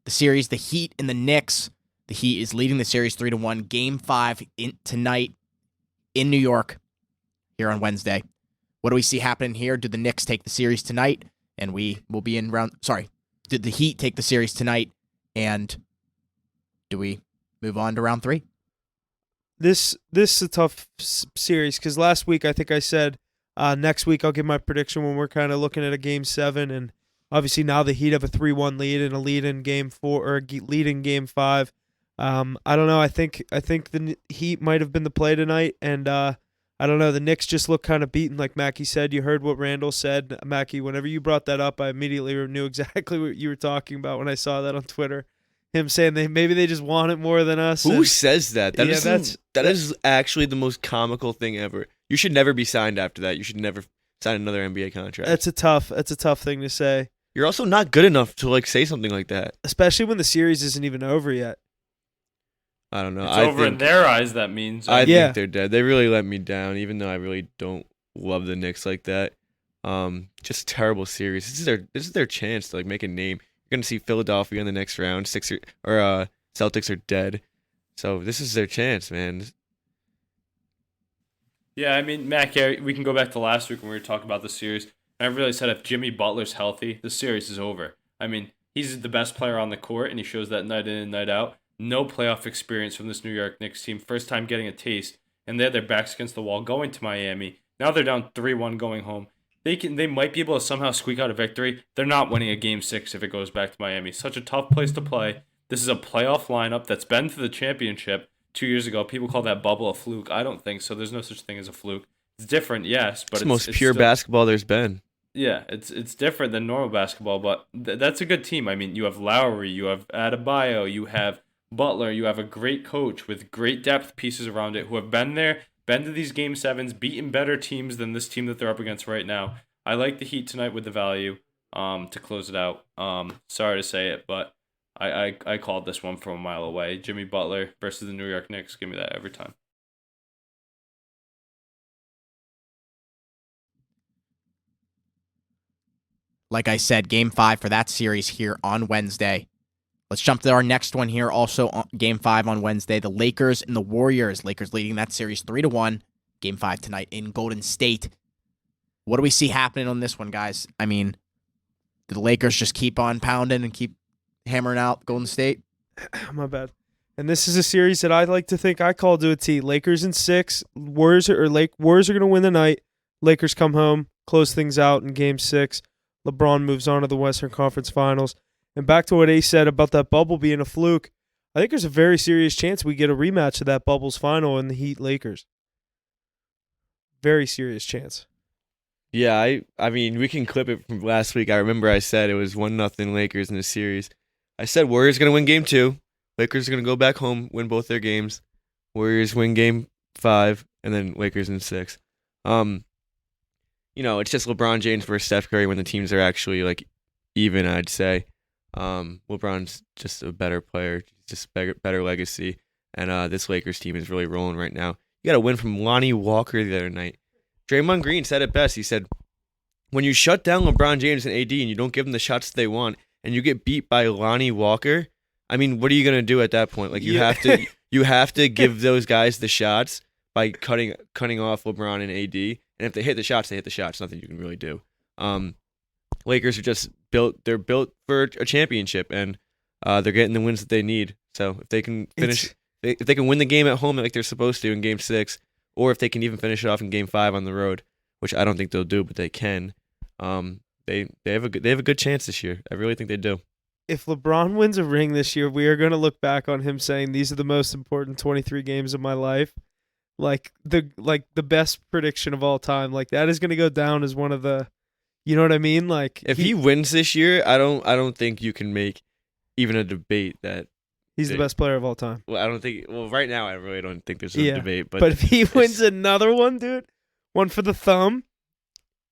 The series, the Heat and the Knicks, The Heat is leading the series 3-1. Game 5 tonight in New York here on Wednesday. What do we see happening here? Do the Knicks take the series tonight? And we will be in round... Sorry. Did the Heat take the series tonight? And do we move on to round 3? This is a tough series because last week I think I said next week I'll give my prediction when we're kind of looking at a Game 7, and obviously now the Heat have a 3-1 lead and a lead in Game 4 or a lead in Game 5. I don't know. I think the Heat might have been the play tonight, and I don't know. The Knicks just look kind of beaten, like Mackie said. You heard what Randall said, Mackie. Whenever you brought that up, I immediately knew exactly what you were talking about when I saw that on Twitter. Him saying maybe they just want it more than us. Who says that? That is actually the most comical thing ever. You should never be signed after that. You should never sign another NBA contract. That's a tough thing to say. You're also not good enough to say something like that, especially when the series isn't even over yet. I don't know. It's over in their eyes. That means I think they're dead. They really let me down, even though I really don't love the Knicks like that. Just terrible series. This is their chance to make a name. You're gonna see Philadelphia in the next round. Celtics are dead, so this is their chance, man. Yeah, I mean, Mac, we can go back to last week when we were talking about the series. And I really said if Jimmy Butler's healthy, the series is over. I mean, he's the best player on the court, and he shows that night in and night out. No playoff experience from this New York Knicks team. First time getting a taste, and they had their backs against the wall going to Miami. Now they're down 3-1 going home. They might be able to somehow squeak out a victory. They're not winning a Game 6 if it goes back to Miami. Such a tough place to play. This is a playoff lineup that's been to the championship 2 years ago. People call that bubble a fluke. I don't think so. There's no such thing as a fluke. It's different, yes, but it's the most pure basketball there's been. Yeah, it's different than normal basketball, but that's a good team. I mean, you have Lowry, you have Adebayo, you have Butler, you have a great coach with great depth pieces around it who have been there, been to these Game 7s, beaten better teams than this team that they're up against right now. I like the Heat tonight with the value to close it out. Sorry to say it, but I called this one from a mile away. Jimmy Butler versus the New York Knicks. Give me that every time. Like I said, Game 5 for that series here on Wednesday. Let's jump to our next one here. Also, Game 5 on Wednesday. The Lakers and the Warriors. Lakers leading that series 3-1. Game 5 tonight in Golden State. What do we see happening on this one, guys? I mean, do the Lakers just keep on pounding and keep hammering out Golden State? My bad. And this is a series that I like to think I call to a T. Lakers in 6. Warriors are going to win the night. Lakers come home, close things out in Game 6. LeBron moves on to the Western Conference Finals. And back to what Ace said about that bubble being a fluke, I think there's a very serious chance we get a rematch of that bubbles final in the Heat Lakers. Very serious chance. Yeah, I mean, we can clip it from last week. I remember I said it was 1-0 Lakers in the series. I said Warriors going to win Game 2. Lakers are going to go back home, win both their games. Warriors win Game 5, and then Lakers in 6. It's just LeBron James versus Steph Curry when the teams are actually even, I'd say. LeBron's just a better player, just better legacy, and this Lakers team is really rolling right now. You got a win from Lonnie Walker the other night. Draymond Green said it best. He said, when you shut down LeBron James and AD and you don't give them the shots they want, and you get beat by Lonnie Walker, I mean, what are you gonna do at that point? You have to give those guys the shots by cutting off LeBron and AD. And if they hit the shots, they hit the shots. Nothing you can really do. Lakers are just built. They're built for a championship, and they're getting the wins that they need. So if they can finish, if they can win the game at home like they're supposed to in Game 6, or if they can even finish it off in Game 5 on the road, which I don't think they'll do, but they can. They have a good chance this year. I really think they do. If LeBron wins a ring this year, we are going to look back on him saying these are the most important 23 games of my life. The best prediction of all time. That is going to go down as one of the, you know what I mean? If he wins this year, I don't think you can make even a debate that he's the best player of all time. Well, I don't think. Well, right now, I really don't think there's a debate. But if he wins another one, dude, one for the thumb.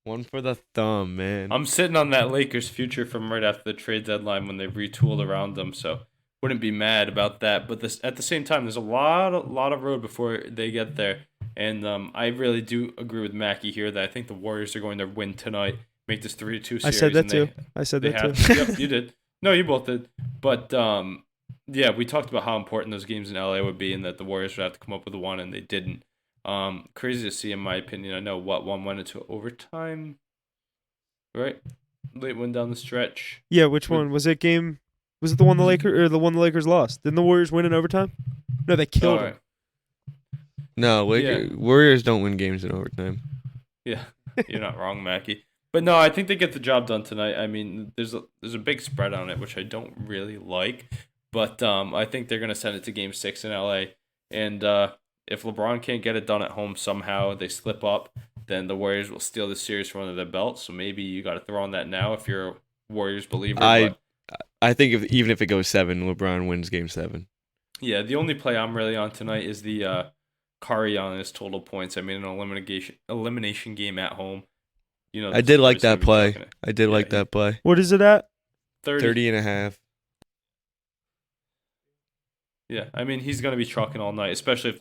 One for the thumb, man. I'm sitting on that Lakers future from right after the trade deadline when they retooled around them, so wouldn't be mad about that. But at the same time, there's a lot of road before they get there. And I really do agree with Mackie here that I think the Warriors are going to win tonight, make this 3-2 series. I said that too. Yep, you did. No, you both did. But Yeah, we talked about how important those games in LA would be and that the Warriors would have to come up with one, and they didn't. Crazy to see, in my opinion. I know one went into overtime, right? Late one down the stretch. Yeah, which one was it? Was it the one the Lakers or the one the Lakers lost? Didn't the Warriors win in overtime? No, they killed All them. right. No, Warriors don't win games in overtime. Yeah, you're not wrong, Mackie. But no, I think they get the job done tonight. I mean, there's a big spread on it, which I don't really like. But I think they're gonna send it to Game 6 in LA. And if LeBron can't get it done at home somehow, they slip up, then the Warriors will steal the series from under their belt. So maybe you got to throw on that now if you're a Warriors believer. I think even if it goes 7, LeBron wins Game 7. Yeah, the only play I'm really on tonight is the Curry on his total points. I mean, an elimination game at home. You know, I did like that play. Like that play. What is it at? 30 and a half. Yeah, I mean, he's going to be trucking all night, especially if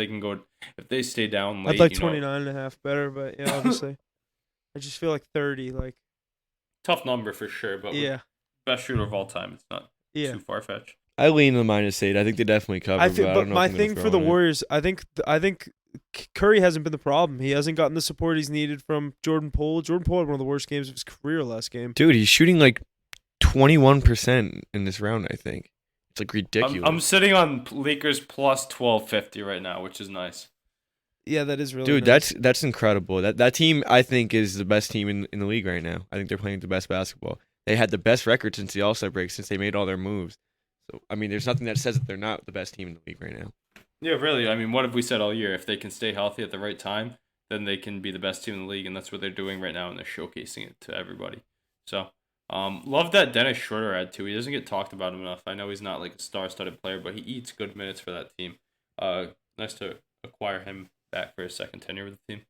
they stay down late. I'd like 29 and a half better, but yeah, obviously. I just feel like 30, like. Tough number for sure, but yeah. Best shooter of all time. It's not too far-fetched. I lean the -8. I think they definitely cover. But my thing for the Warriors, I think Curry hasn't been the problem. He hasn't gotten the support he's needed from Jordan Poole. Jordan Poole had one of the worst games of his career last game. Dude, he's shooting like 21% in this round, I think. It's like ridiculous. I'm sitting on Lakers plus 1250 right now, which is nice. Yeah, that is really Dude, nice. that's incredible. That team, I think, is the best team in the league right now. I think they're playing the best basketball. They had the best record since the All-Star break, since they made all their moves. So, I mean, there's nothing that says that they're not the best team in the league right now. Yeah, really. I mean, what have we said all year? If they can stay healthy at the right time, then they can be the best team in the league, and that's what they're doing right now, and they're showcasing it to everybody. So, love that Dennis Schroeder ad, too. He doesn't get talked about enough. I know he's not like a star-studded player, but he eats good minutes for that team. Nice to acquire him back for his second tenure with the team.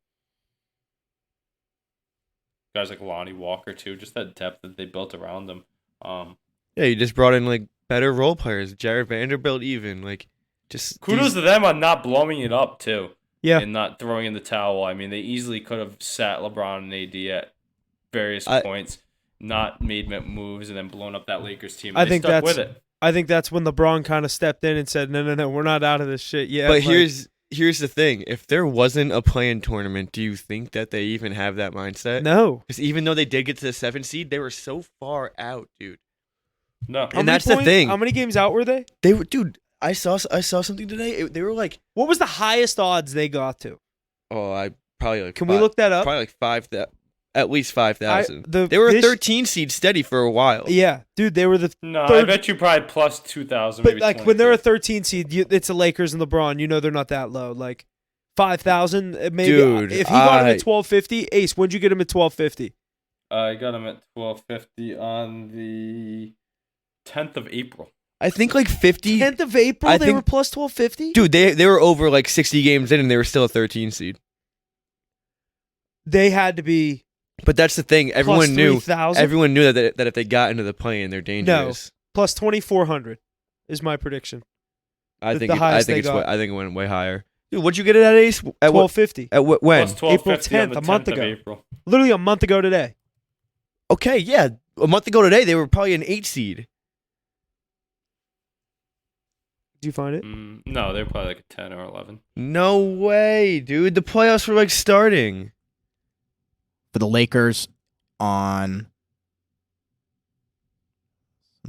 Guys like Lonnie Walker, too. Just that depth that they built around them. Yeah, you just brought in, like, better role players. Jared Vanderbilt even. Like, just kudos to them on not blowing it up, too. Yeah. And not throwing in the towel. I mean, they easily could have sat LeBron and AD at various points, not made moves, and then blown up that Lakers team. I think stuck with it. I think that's when LeBron kind of stepped in and said, no, we're not out of this shit yet. But here's the thing. If there wasn't a play-in tournament, do you think that they even have that mindset? No. Because even though they did get to the 7th seed, they were so far out, dude. No. And that's the thing. How many games out were they? They were, dude, I saw something today. They were like, what was the highest odds they got to? oh, I probably like. Can we look that up? Probably like 5,000. At least 5,000. They were a 13 seed steady for a while. Yeah, dude, they were the No, third. I bet you probably plus 2,000. But maybe like when they're a 22. 13 seed, it's the Lakers and LeBron. You know they're not that low. Like 5,000, maybe. Dude, if he got him at 1250, Ace, when'd you get him at 1250? I got him at 1250 on the 10th of April. I think like 50. 10th of April, they were plus 1250. Dude, they were over like 60 games in, and they were still a 13 seed. They had to be. But that's the thing. Everyone knew. 3,000? Everyone knew that if they got into the play-in, they're dangerous. No, plus 2,400 is my prediction. I think highest they got. I think it went way higher. Dude, what'd you get it at, Ace? At 1250. At when? Plus April 1250 on 10th, the a month 10th of ago. April. Literally a month ago today. Okay, yeah. A month ago today, they were probably an 8 seed. Did you find it? No, they're probably like a 10 or 11. No way, dude. The playoffs were like starting. For the Lakers I'm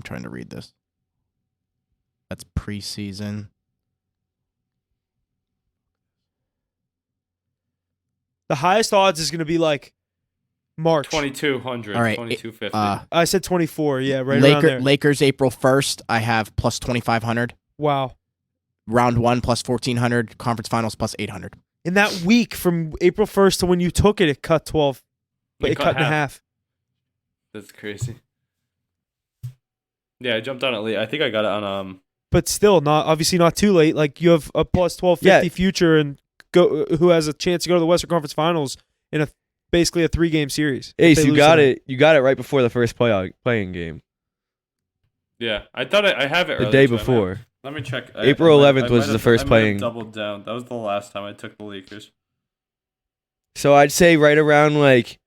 trying to read this. That's preseason. The highest odds is going to be like March. 2,200, All right, 2,250. I said 24. Yeah, right around there. Lakers April 1st, I have plus 2,500. Wow. Round 1 plus 1,400. Conference finals plus 800. In that week from April 1st to when you took it, it cut 12. But it cut in half. That's crazy. Yeah, I jumped on it late. I think I got it on But still, obviously not too late. Like you have a plus 1250 future and who has a chance to go to the Western Conference Finals in basically a 3-game series. Ace, you got it. You got it right before the first playing game. Yeah, I thought I have it the early, day so before. Let me check. April 11th was the first playing. Doubled down. That was the last time I took the Lakers. So I'd say right around like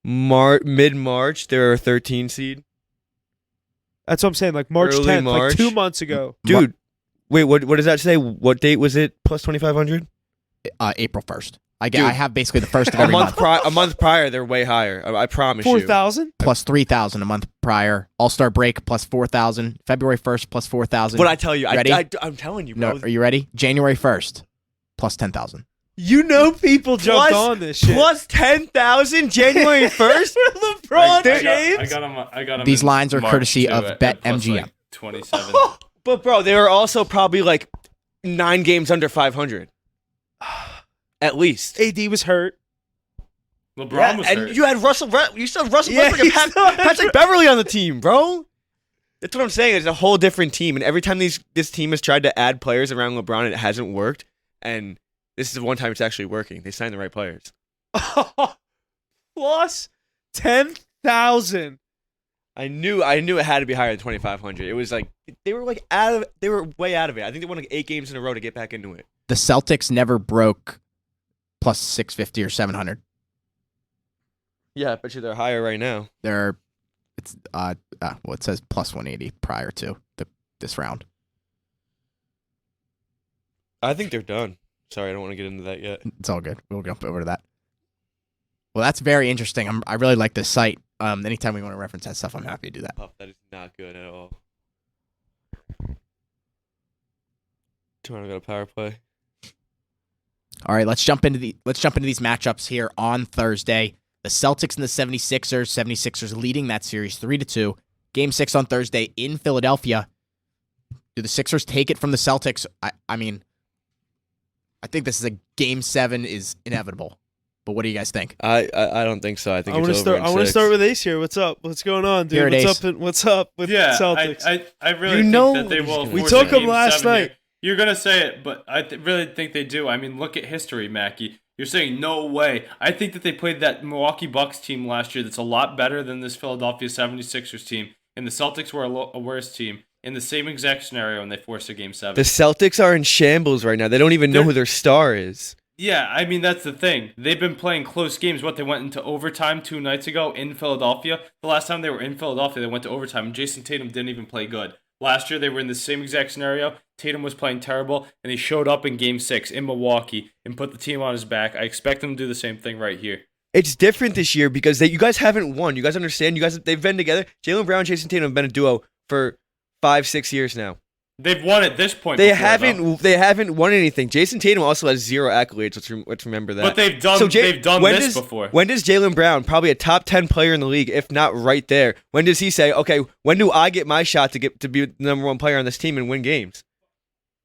mid-March, they're a 13 seed. That's what I'm saying. Like March Early 10th, March. like 2 months ago. Dude, wait, what does that say? What date was it? Plus 2,500. April 1st. I Dude. have basically the first of A every month. a month prior, they're way higher. I promise you. 4,000. Plus 3,000 a month prior. All-Star break plus 4,000. February 1st plus 4,000. What I tell you, Ready? I'm telling you, bro. No, are you ready? January 1st plus 10,000. You know people jumped Plus- on this shit. Plus 10,000 January 1st. LeBron Like, James. I got 'em These in lines are March, courtesy too, of at plus, BetMGM. like, 27. But bro, they were also probably like 9 games under 500. At least. AD was hurt. LeBron was and hurt. you had Russell. You still have Russell Yeah, Westbrook and you still had- Patrick Beverly on the team, bro. That's what I'm saying. It's a whole different team, and every time this team has tried to add players around LeBron, it hasn't worked. And this is the one time it's actually working. They signed the right players. Plus 10,000. I knew it had to be higher than 2,500. It was like they were way out of it. I think they won like 8 games in a row to get back into it. The Celtics never broke plus 650 or 700. Yeah, I bet you they're higher right now. It says plus 180 prior to this round. I think they're done. Sorry, I don't want to get into that yet. It's all good. We'll jump over to that. Well, that's very interesting. I really like this site. Anytime we want to reference that stuff, I'm happy to do that. Puff, that is not good at all. Toronto got a power play. All right, let's jump into these matchups here on Thursday. The Celtics and the 76ers. 76ers leading that series 3-2. Game 6 on Thursday in Philadelphia. Do the Sixers take it from the Celtics? I mean, I think this is a Game 7 is inevitable. But what do you guys think? I don't think so. I think I want to start. I want to start with Ace here. What's up? What's going on, dude? Here it What's up with Celtics? I really You think know that they will. we force took a them Game last 7 night. here. You're gonna say it, but I really think they do. I mean, look at history, Mackie. You're saying no way. I think that they played that Milwaukee Bucks team last year that's a lot better than this Philadelphia 76ers team, and the Celtics were a worse team in the same exact scenario, and they forced a Game 7. The Celtics are in shambles right now. They don't even know who their star is. Yeah, I mean, that's the thing. They've been playing close games. They went into overtime 2 nights ago in Philadelphia. The last time they were in Philadelphia, they went to overtime, and Jason Tatum didn't even play good. Last year, they were in the same exact scenario. Tatum was playing terrible, and he showed up in Game 6 in Milwaukee and put the team on his back. I expect them to do the same thing right here. It's different this year because you guys haven't won. You guys understand? They've been together. Jaylen Brown and Jason Tatum have been a duo for 5-6 years now. They've won at this point. They before, though. haven't won anything. Jason Tatum also has 0 accolades. Let's remember that. But they've done this before. When does Jaylen Brown, probably a top 10 player in the league, if not right there, when does he say, okay, when do I get my shot to be the number 1 player on this team and win games?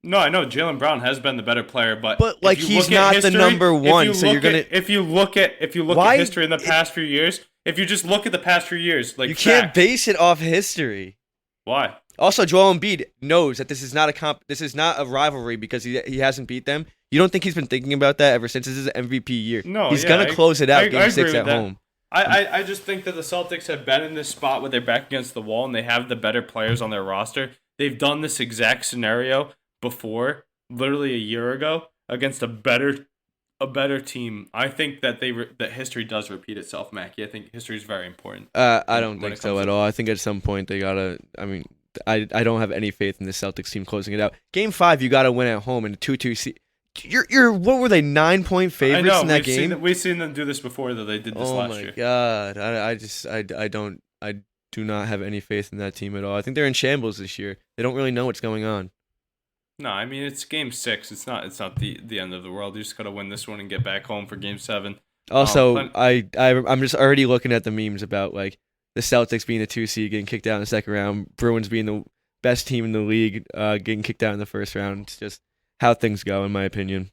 No, I know Jaylen Brown has been the better player, but like if you he's look at not history, the number 1. if So you you're gonna. if you look at Why- history in the past few years, if you just look at the past few years, like You can't facts, base it off history. why? Also, Joel Embiid knows that this is not a rivalry because he hasn't beat them. You don't think he's been thinking about that ever since this is an MVP year? No, he's yeah, gonna close it out I Game agree 6 with at that. home. I just think that the Celtics have been in this spot with their back against the wall and they have the better players on their roster. They've done this exact scenario before, literally a year ago, against a better team. I think that that history does repeat itself, Mackie. I think history is very important. I don't when think it so comes at to- all. I think at some point they gotta. I mean, I don't have any faith in the Celtics team closing it out. Game 5, you gotta win at home in a 2-2. You're what were they 9-point I favorites know in that game? we've seen them do this before. Though they did this Oh last my year. god! I do not have any faith in that team at all. I think they're in shambles this year. They don't really know what's going on. No, I mean it's Game 6. It's not the end of the world. You just gotta win this one and get back home for Game 7. Also, I'm just already looking at the memes about like the Celtics being the 2 seed, getting kicked out in the second round, Bruins being the best team in the league, getting kicked out in the first round. It's just how things go, in my opinion.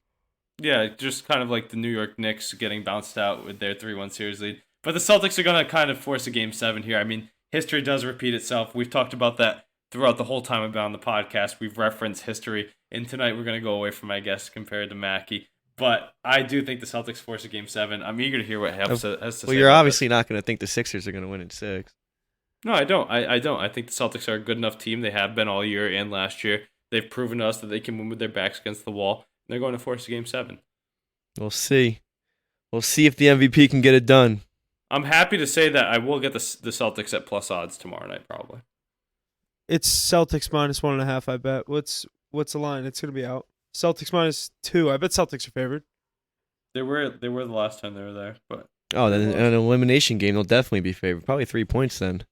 Yeah, just kind of like the New York Knicks getting bounced out with their 3-1 series lead. But the Celtics are gonna kind of force a Game 7 here. I mean, history does repeat itself. We've talked about that throughout the whole time I've been on the podcast. We've referenced history, and tonight we're gonna go away from my guest compared to Mackie. But I do think the Celtics force a Game 7. I'm eager to hear what has to say. Well, you're about obviously not going to think the Sixers are going to win in 6. No, I don't. I don't. I think the Celtics are a good enough team. They have been all year and last year. They've proven to us that they can win with their backs against the wall. And they're going to force a Game 7. We'll see. We'll see if the MVP can get it done. I'm happy to say that I will get the Celtics at plus odds tomorrow night, probably. It's Celtics -1.5. I bet. What's the line? It's gonna be out. Celtics -2. I bet Celtics are favored. They were the last time they were there, but Oh, then in an elimination game, they'll definitely be favored. Probably 3 points then.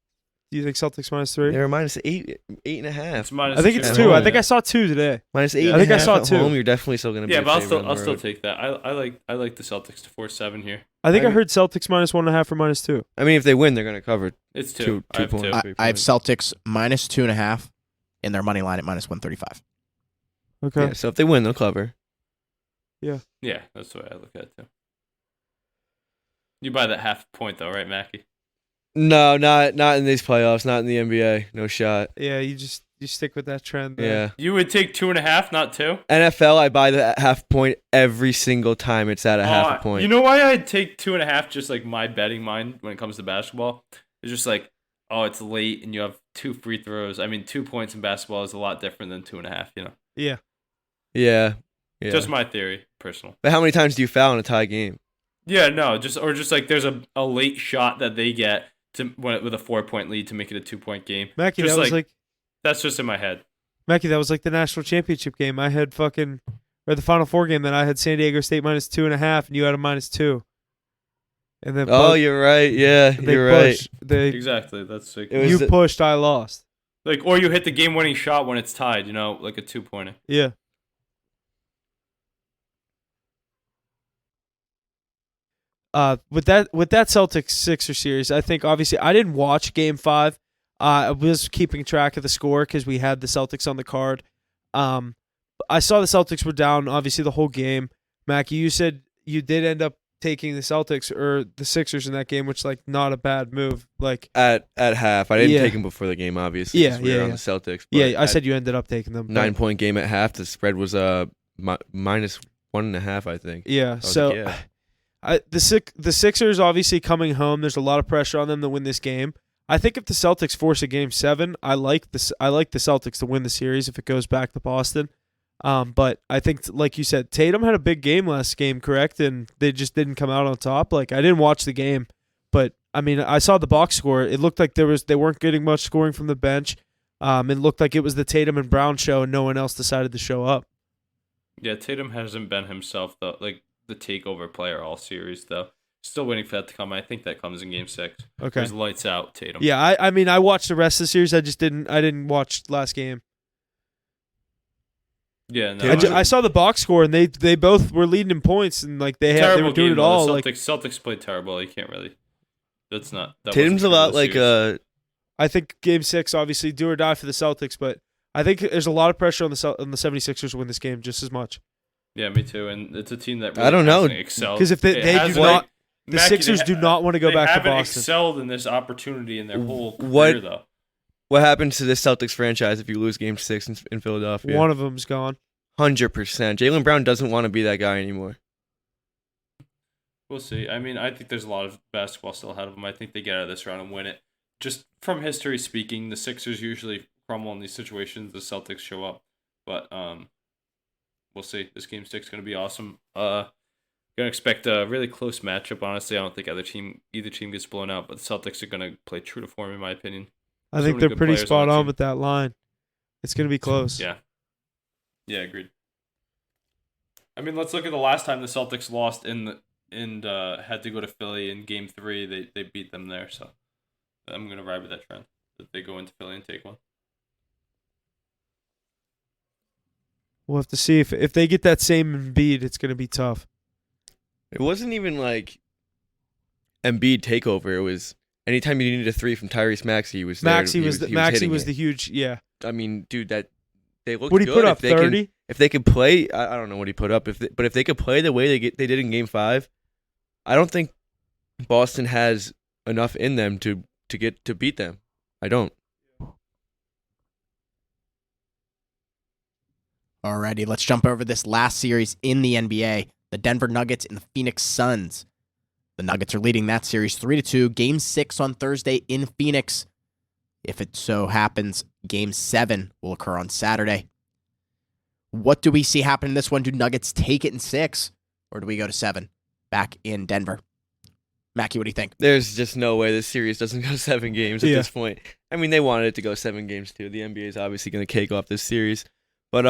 Do you think Celtics -3? They were -8, 8.5. it's minus I think it's at 2. home. I think I saw 2 today. -8. I think I and a saw half at 2. home. You're definitely still going to be. Yeah, a but favorite on I'll the still road. take that. I like the Celtics to force 7 here. I think I mean- heard Celtics -1.5 or -2. I mean, if they win, they're going to cover It's 2. two I have points. 2. I have Celtics -2.5 in their money line at -135. Okay. Yeah, so if they win, they'll cover. Yeah, that's the way I look at it too. You buy that half point though, right, Mackie? No, not in these playoffs. Not in the NBA. No shot. Yeah, you stick with that trend. There. Yeah. You would take 2.5, not 2. NFL, I buy the half point every single time it's at a half a point. You know why I'd take 2.5? Just like my betting mind when it comes to basketball, it's just like, oh, it's late and you have 2 free throws. I mean, 2 points in basketball is a lot different than 2.5. You know. Yeah. Yeah. Just my theory, personal. But how many times do you foul in a tie game? Yeah, no, just like there's a late shot that they get with a 4-point lead to make it a 2-point game. Mackie, Just that was like that's just in my head. Mackie, that was like the national championship game. I had or the Final Four game that I had San Diego State -2.5, and you had a -2. And then You're right. Yeah, they you're right. pushed. They Exactly. That's like, It was you the- pushed, I lost. like, or you hit the game-winning shot when it's tied. You know, like a 2-pointer. Yeah. With that Celtics Sixers series, I think obviously I didn't watch Game 5. I was keeping track of the score because we had the Celtics on the card. I saw the Celtics were down obviously the whole game. Mackie, you said you did end up taking the Celtics or the Sixers in that game, which like not a bad move. Like At half, I didn't Yeah. take them before the game, obviously. Yeah, 'cause we were yeah, on yeah. the Celtics. yeah, but I at said you ended up taking them. but- 9-point game at half. The spread was -1.5, I think. Yeah, I was so like, yeah. the Sixers obviously coming home. There's a lot of pressure on them to win this game. I think if the Celtics force a Game 7, I like the Celtics to win the series if it goes back to Boston. But I think, like you said, Tatum had a big game last game, correct? And they just didn't come out on top. Like I didn't watch the game, but I mean I saw the box score. It looked like they weren't getting much scoring from the bench. It looked like it was the Tatum and Brown show, and no one else decided to show up. Yeah, Tatum hasn't been himself though, like the takeover player all series though. Still waiting for that to come. I think that comes in Game 6. Okay. There's lights out, Tatum. Yeah, I mean I watched the rest of the series. I didn't watch last game. Yeah, no. I saw the box score, and they both were leading in points, and like they terrible were doing game, it though. all. The Like Celtics played terrible. You can't really. That's not. That Tatum's a wasn't true lot of the like series. I think Game 6, obviously, do or die for the Celtics, but I think there's a lot of pressure on the 76ers to win this game just as much. Yeah, me too. And it's a team that really I don't know. hasn't excelled. Because if they It do hasn't, not, like, the Mackie, Sixers do not want to go they back to haven't Boston. excelled in this opportunity in their whole What- career, though. What happens to this Celtics franchise if you lose Game 6 in Philadelphia? One of them's gone. 100%. Jaylen Brown doesn't want to be that guy anymore. We'll see. I mean, I think there's a lot of basketball still ahead of them. I think they get out of this round and win it. Just from history speaking, the Sixers usually crumble in these situations. The Celtics show up. But we'll see. This Game 6 is going to be awesome. Gonna expect a really close matchup. Honestly, I don't think either team gets blown out. But the Celtics are going to play true to form, in my opinion. I So think many they're good pretty players on spot that on team. with that line. It's going to be close. Yeah. Yeah, agreed. I mean, let's look at the last time the Celtics lost and had to go to Philly in Game 3. They beat them there, so I'm gonna ride with that trend that they go into Philly and take one. We'll have to see if they get that same Embiid, it's going to be tough. It wasn't even like Embiid takeover. It was anytime you needed a 3 from Tyrese Maxey, he was there. Maxey He was hitting it. the huge, yeah. I mean, dude, that they looked What he good. put up, If they can- 30? If they could play, I don't know what he put up. But if they could play the way they did in Game 5, I don't think Boston has enough in them to beat them. I don't. Alrighty, let's jump over this last series in the NBA. The Denver Nuggets and the Phoenix Suns. The Nuggets are leading that series 3-2. Game 6 on Thursday in Phoenix. If it so happens, Game 7 will occur on Saturday. What do we see happen in this one? Do Nuggets take it in 6? Or do we go to 7 back in Denver? Mackie, what do you think? There's just no way this series doesn't go 7 games at Yeah. this point. I mean, they wanted it to go 7 games too. The NBA is obviously going to cake off this series, but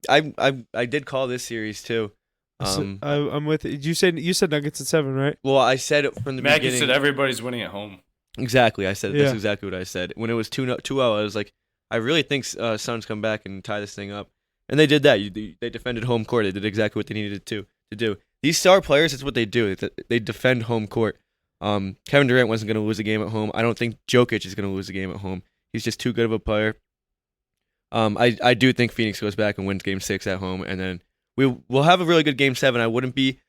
I did call this series too. I'm with it. You said Nuggets at 7, right? Well, I said it from the Maggie beginning. said everybody's winning at home. Exactly, I said Yeah. that's exactly what I said. When it was 2-0, I was like, I really think Suns come back and tie this thing up, and they did that. They defended home court. They did exactly what they needed to do. These star players, that's what they do. They defend home court. Kevin Durant wasn't going to lose a game at home. I don't think Jokic is going to lose a game at home. He's just too good of a player. I do think Phoenix goes back and wins Game 6 at home, and then we'll have a really good Game 7. I wouldn't be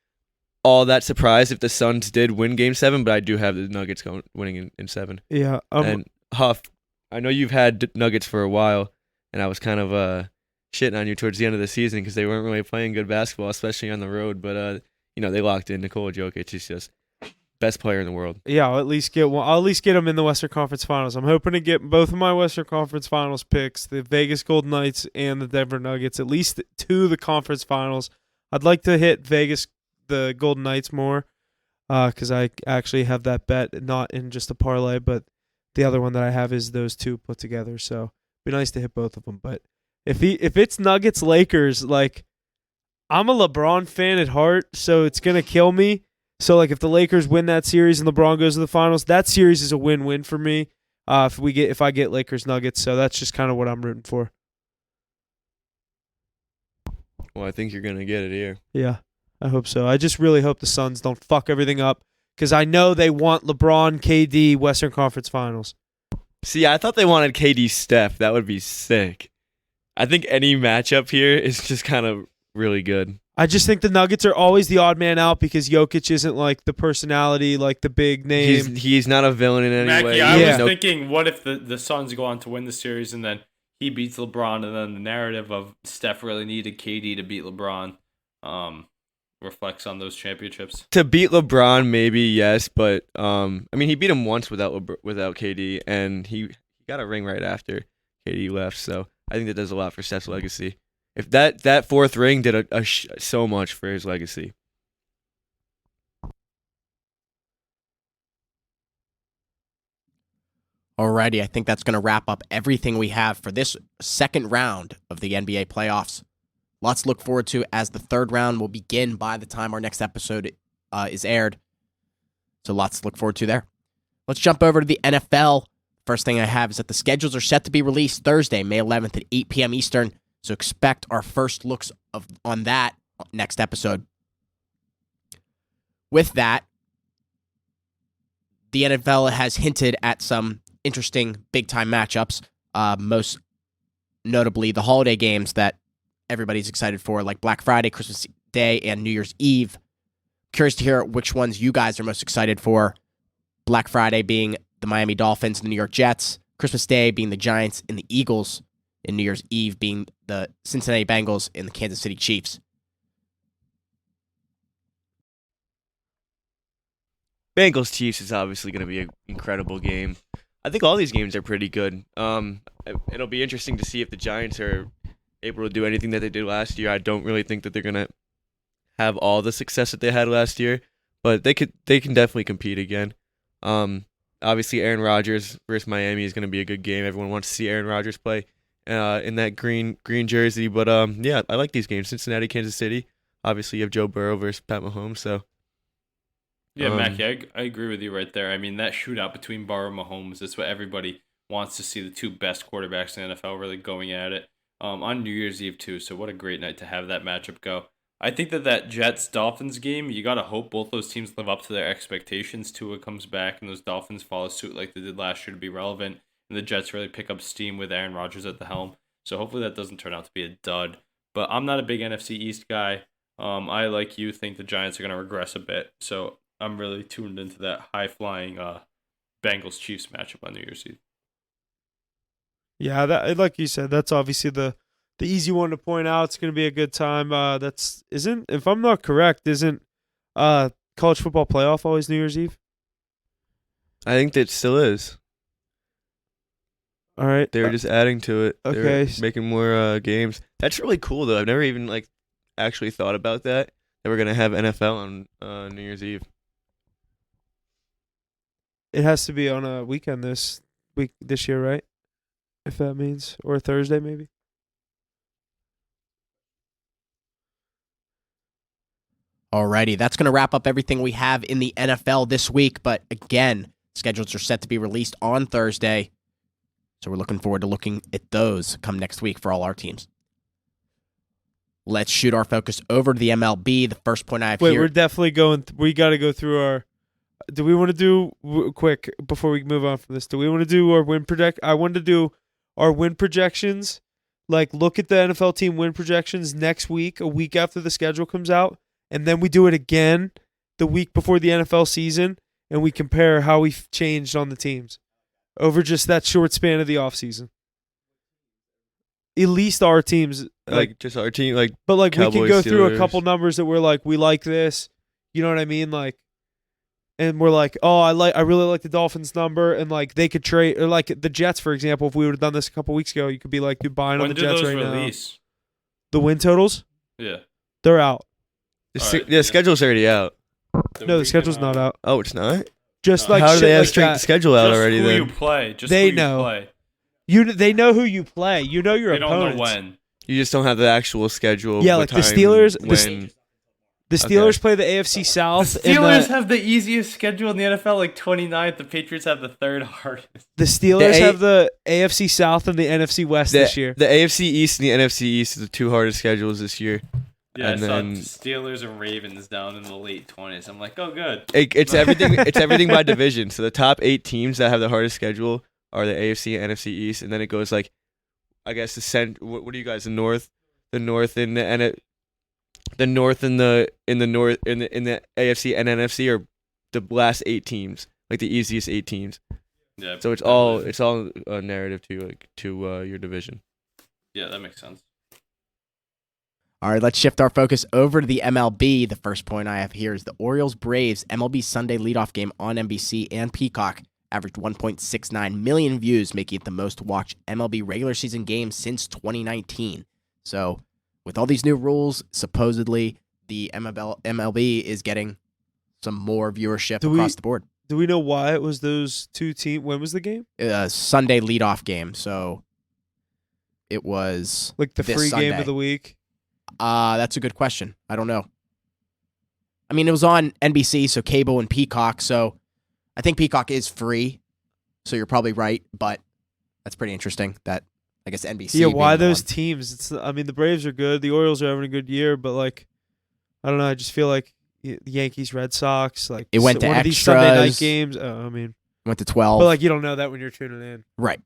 all that surprised if the Suns did win Game 7, but I do have the Nuggets winning in 7. Yeah. And Huff, I know you've had Nuggets for a while, and I was kind of shitting on you towards the end of the season because they weren't really playing good basketball, especially on the road. But they locked in Nikola Jokic. He's just best player in the world. Yeah, I'll at least get one. I'll at least get them in the Western Conference Finals. I'm hoping to get both of my Western Conference Finals picks, the Vegas Golden Knights and the Denver Nuggets, at least to the conference finals. I'd like to hit Vegas, the Golden Knights more, because I actually have that bet, not in just a parlay, but the other one that I have is those two put together. So it'd be nice to hit both of them. But if it's Nuggets Lakers, like, I'm a LeBron fan at heart, so it's gonna kill me. So, like, if the Lakers win that series and LeBron goes to the finals, that series is a win-win for me. If I get Lakers Nuggets, so that's just kind of what I'm rooting for. Well, I think you're gonna get it here. Yeah, I hope so. I just really hope the Suns don't fuck everything up because I know they want LeBron, KD, Western Conference Finals. See, I thought they wanted KD Steph. That would be sick. I think any matchup here is just kind of really good. I just think the Nuggets are always the odd man out because Jokic isn't like the personality, like the big name. He's not a villain in any Mackie, way. I was thinking, what if the Suns go on to win the series and then he beats LeBron, and then the narrative of Steph really needed KD to beat LeBron reflects on those championships. To beat LeBron, maybe yes, but I mean, he beat him once without KD, and he got a ring right after KD left. So I think that does a lot for Steph's legacy. If that fourth ring did so much for his legacy. Alrighty, I think that's going to wrap up everything we have for this second round of the NBA playoffs. Lots to look forward to as the third round will begin by the time our next episode is aired. So lots to look forward to there. Let's jump over to the NFL. First thing I have is that the schedules are set to be released Thursday, May 11th at 8 p.m. Eastern. So expect our first looks on that next episode. With that, the NFL has hinted at some interesting big-time matchups, most notably the holiday games that everybody's excited for, like Black Friday, Christmas Day, and New Year's Eve. Curious to hear which ones you guys are most excited for. Black Friday being the Miami Dolphins and the New York Jets, Christmas Day being the Giants and the Eagles, and New Year's Eve being the Cincinnati Bengals and the Kansas City Chiefs. Bengals Chiefs is obviously going to be an incredible game. I think all these games are pretty good. It'll be interesting to see if the Giants are able to do anything that they did last year. I don't really think that they're going to have all the success that they had last year, but they can definitely compete again. Obviously, Aaron Rodgers versus Miami is going to be a good game. Everyone wants to see Aaron Rodgers play in that green jersey. But yeah, I like these games. Cincinnati, Kansas City. Obviously, you have Joe Burrow versus Pat Mahomes. So yeah, Mackie, I agree with you right there. I mean, that shootout between Burrow and Mahomes, that's what everybody wants to see, the two best quarterbacks in the NFL really going at it on New Year's Eve too. So what a great night to have that matchup go. I think that Jets-Dolphins game, you got to hope both those teams live up to their expectations. Tua comes back and those Dolphins follow suit like they did last year to be relevant, and the Jets really pick up steam with Aaron Rodgers at the helm. So hopefully that doesn't turn out to be a dud. But I'm not a big NFC East guy. I, like you, think the Giants are going to regress a bit. So I'm really tuned into that high-flying Bengals-Chiefs matchup on New Year's Eve. Yeah, that, like you said, that's obviously the easy one to point out. It's going to be a good time. If I'm not correct, isn't college football playoff always New Year's Eve? I think that still is. All right. They're just adding to it. Okay. They're making more games. That's really cool, though. I've never even actually thought about that. That we're going to have NFL on New Year's Eve. It has to be on a weekend this year, right? If that means, or Thursday maybe. Alrighty, that's going to wrap up everything we have in the NFL this week. But again, schedules are set to be released on Thursday. So we're looking forward to looking at those come next week for all our teams. Let's shoot our focus over to the MLB. The first point I have here. We're definitely going. We got to go through our. Do we want to do quick before we move on from this? Do we want to do our win project? I wanted to do our win projections. Like, look at the NFL team win projections next week, a week after the schedule comes out, and then we do it again the week before the NFL season, and we compare how we've changed on the teams over just that short span of the offseason. At least our teams, Like just our team, like. but like Cowboys, we can go through a Steelers. couple numbers that we're like, we like this, you know what I mean? Like, and we're like, oh, I really like the Dolphins number, and like they could trade, or like the Jets, for example. If we would have done this a couple weeks ago, you could be like, you're buying on When the do Jets those right release? now. The win totals, Yeah. they're out. The schedule's already out. No, the schedule's not out. Oh, it's not. Just No. like How do shit they have like straight the that. schedule out Just already? who Then you play. Just They who know. You play. They know who you play. You know your They don't opponents. know when. you just don't have the actual schedule. Yeah, what like the time, Steelers- When The Steelers play the AFC South. The and Steelers have the easiest schedule in the NFL, like 29th. The Patriots have the third hardest. the Steelers the A- have the AFC South and the NFC West the, this year. the AFC East and the NFC East are the two hardest schedules this year. Yeah, And I saw then- Steelers and Ravens down in the late 20s. I'm like, oh, good. It's everything. It's everything by division. So the top 8 teams that have the hardest schedule are the AFC and NFC East, and then it goes like, I guess What are you guys? The North and the North and the AFC and NFC are the last 8 teams, like the easiest 8 teams. Yeah. So it's all narrative to your division. Yeah, that makes sense. All right, let's shift our focus over to the MLB. The first point I have here is the Orioles-Braves MLB Sunday leadoff game on NBC and Peacock averaged 1.69 million views, making it the most watched MLB regular season game since 2019. So, with all these new rules, supposedly the MLB is getting some more viewership across the board. Do we know why it was those two teams? When was the game? Sunday leadoff game, so it was Like the this free game Sunday. of the week? That's a good question. I don't know. I mean, it was on NBC, so cable and Peacock, so I think Peacock is free, so you're probably right, but that's pretty interesting that, I guess, NBC. Yeah, why being the those one. teams? I mean, the Braves are good. The Orioles are having a good year, but like, I don't know. I just feel like the Yankees, Red Sox, like It went to one of these Sunday night extras. games. I mean, Went to 12. but like you don't know that when you're tuning in. Right.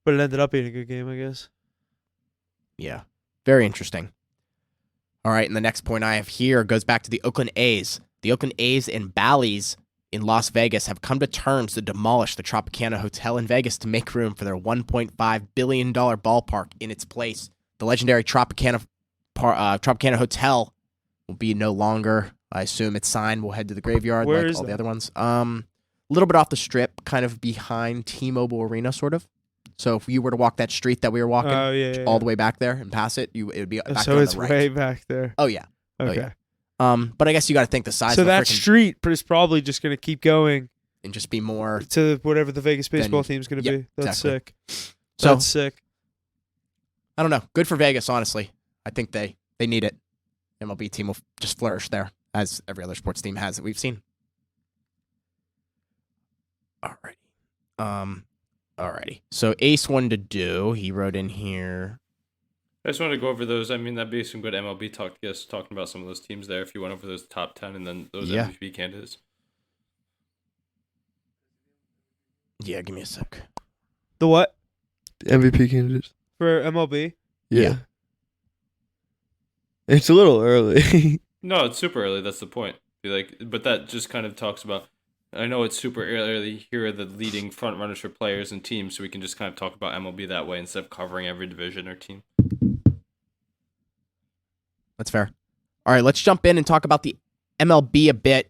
But it ended up being a good game, I guess. Yeah. Very interesting. All right, and the next point I have here goes back to the Oakland A's. The Oakland A's and Bally's in Las Vegas have come to terms to demolish the Tropicana Hotel in Vegas to make room for their $1.5 billion ballpark in its place. The legendary Tropicana Hotel will be no longer, I assume it's signed. We'll head to the graveyard Where like is all the that? other ones. A little bit off the strip, kind of behind T-Mobile Arena, sort of. So if you were to walk that street that we were walking, Oh yeah, all the way back there and pass it, it would be back So there on it's the right. way back there. Oh yeah. Okay. But I guess you got to think the size So of that the freaking street is probably just going to keep going and just be more. to whatever the Vegas baseball Then- team's going to yeah, be. That's exactly. sick. So That's sick. I don't know. Good for Vegas, honestly. I think they need it. MLB team will just flourish there, as every other sports team has that we've seen. Alrighty. So Ace wanted to do. He wrote in here. I just wanted to go over those. I mean, that'd be some good MLB talk. Yes, talking about some of those teams there. If you went over those top 10 and then those Yeah. MVP candidates. Yeah, give me a sec. The what MVP candidates. for MLB? Yeah. It's a little early. No, it's super early. That's the point. Be like, but that just kind of talks about. I know it's super early. Here are the leading front runners for players and teams, so we can just kind of talk about MLB that way instead of covering every division or team. That's fair. All right, let's jump in and talk about the MLB a bit.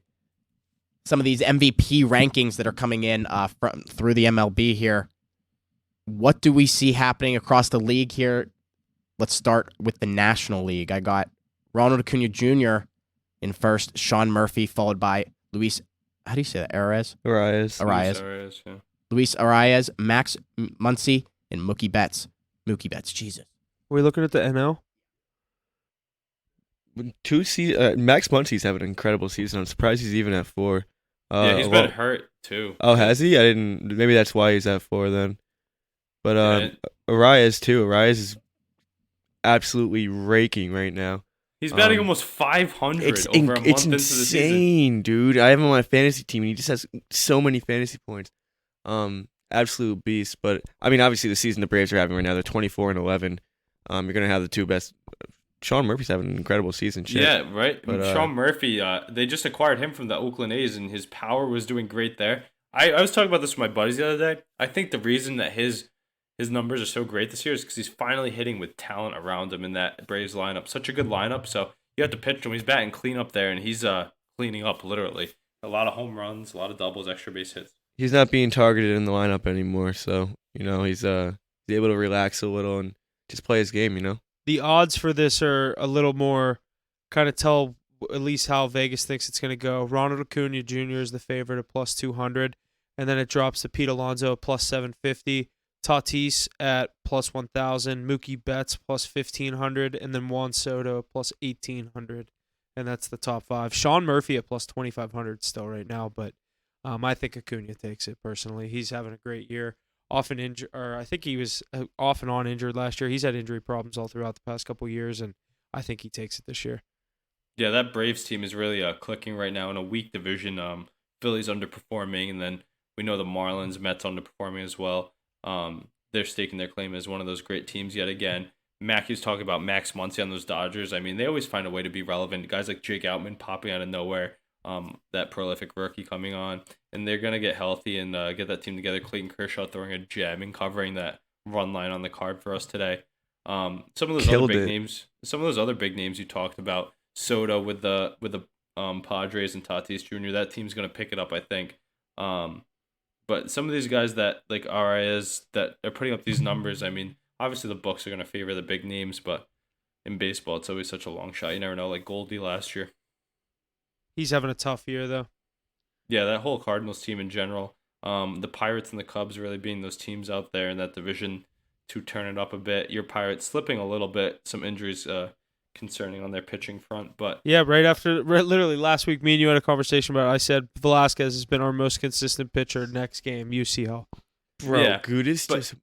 Some of these MVP rankings that are coming in through the MLB here. What do we see happening across the league here? Let's start with the National League. I got Ronald Acuna Jr. in first, Sean Murphy, followed by Luis how do you say that? Arias? Arias. Arias. Yeah. Luis Arias, Max Muncy, and Mookie Betts. Mookie Betts, Jesus. Are we looking at the NL? Max Muncy's having an incredible season. I'm surprised he's even at 4. Yeah, he's been hurt too. Oh, has he? I didn't. Maybe that's why he's at 4 then. But Arias too. Arias is absolutely raking right now. He's batting almost 500 over a month it's into the insane, season. dude. I have him on my fantasy team, and he just has so many fantasy points. Absolute beast. But I mean, obviously, the season the Braves are having right now, they're 24-11. You're gonna have the 2 best. Sean Murphy's having an incredible season. Shit. Yeah, right. But, Sean Murphy, they just acquired him from the Oakland A's, and his power was doing great there. I was talking about this with my buddies the other day. I think the reason that his numbers are so great this year is because he's finally hitting with talent around him in that Braves lineup. Such a good lineup, so you have to pitch him. He's batting clean up there, and he's cleaning up literally. A lot of home runs, a lot of doubles, extra base hits. He's not being targeted in the lineup anymore, so he's able to relax a little and just play his game. The odds for this are a little more kind of tell at least how Vegas thinks it's going to go. Ronald Acuna Jr. is the favorite at plus 200, and then it drops to Pete Alonso at plus 750, Tatis at plus 1,000, Mookie Betts plus 1,500, and then Juan Soto plus 1,800, and that's the top 5. Sean Murphy at plus 2,500 still right now, but I think Acuna takes it personally. He's having a great year. Often injured, or I think he was off and on injured last year. He's had injury problems all throughout the past couple of years, and I think he takes it this year. Yeah, that Braves team is really clicking right now in a weak division. Philly's underperforming, and then we know the Marlins, Mets underperforming as well. They're staking their claim as one of those great teams yet again. Mackey's talking about Max Muncy on those Dodgers. I mean, they always find a way to be relevant. Guys like Jake Outman popping out of nowhere. That prolific rookie coming on, and they're gonna get healthy and get that team together. Clayton Kershaw throwing a gem and covering that run line on the card for us today. Some of those other big names you talked about, Soto with the Padres and Tatis Jr. That team's gonna pick it up, I think. But some of these guys that like Arias that are putting up these numbers, I mean, obviously the books are gonna favor the big names, but in baseball it's always such a long shot. You never know. Like Goldie last year. He's having a tough year, though. Yeah, that whole Cardinals team in general. The Pirates and the Cubs really being those teams out there in that division to turn it up a bit. Your Pirates slipping a little bit. Some injuries concerning on their pitching front. But yeah, literally last week, me and you had a conversation about it. I said Velasquez has been our most consistent pitcher next game. You see how. Bro, yeah, Gudis just...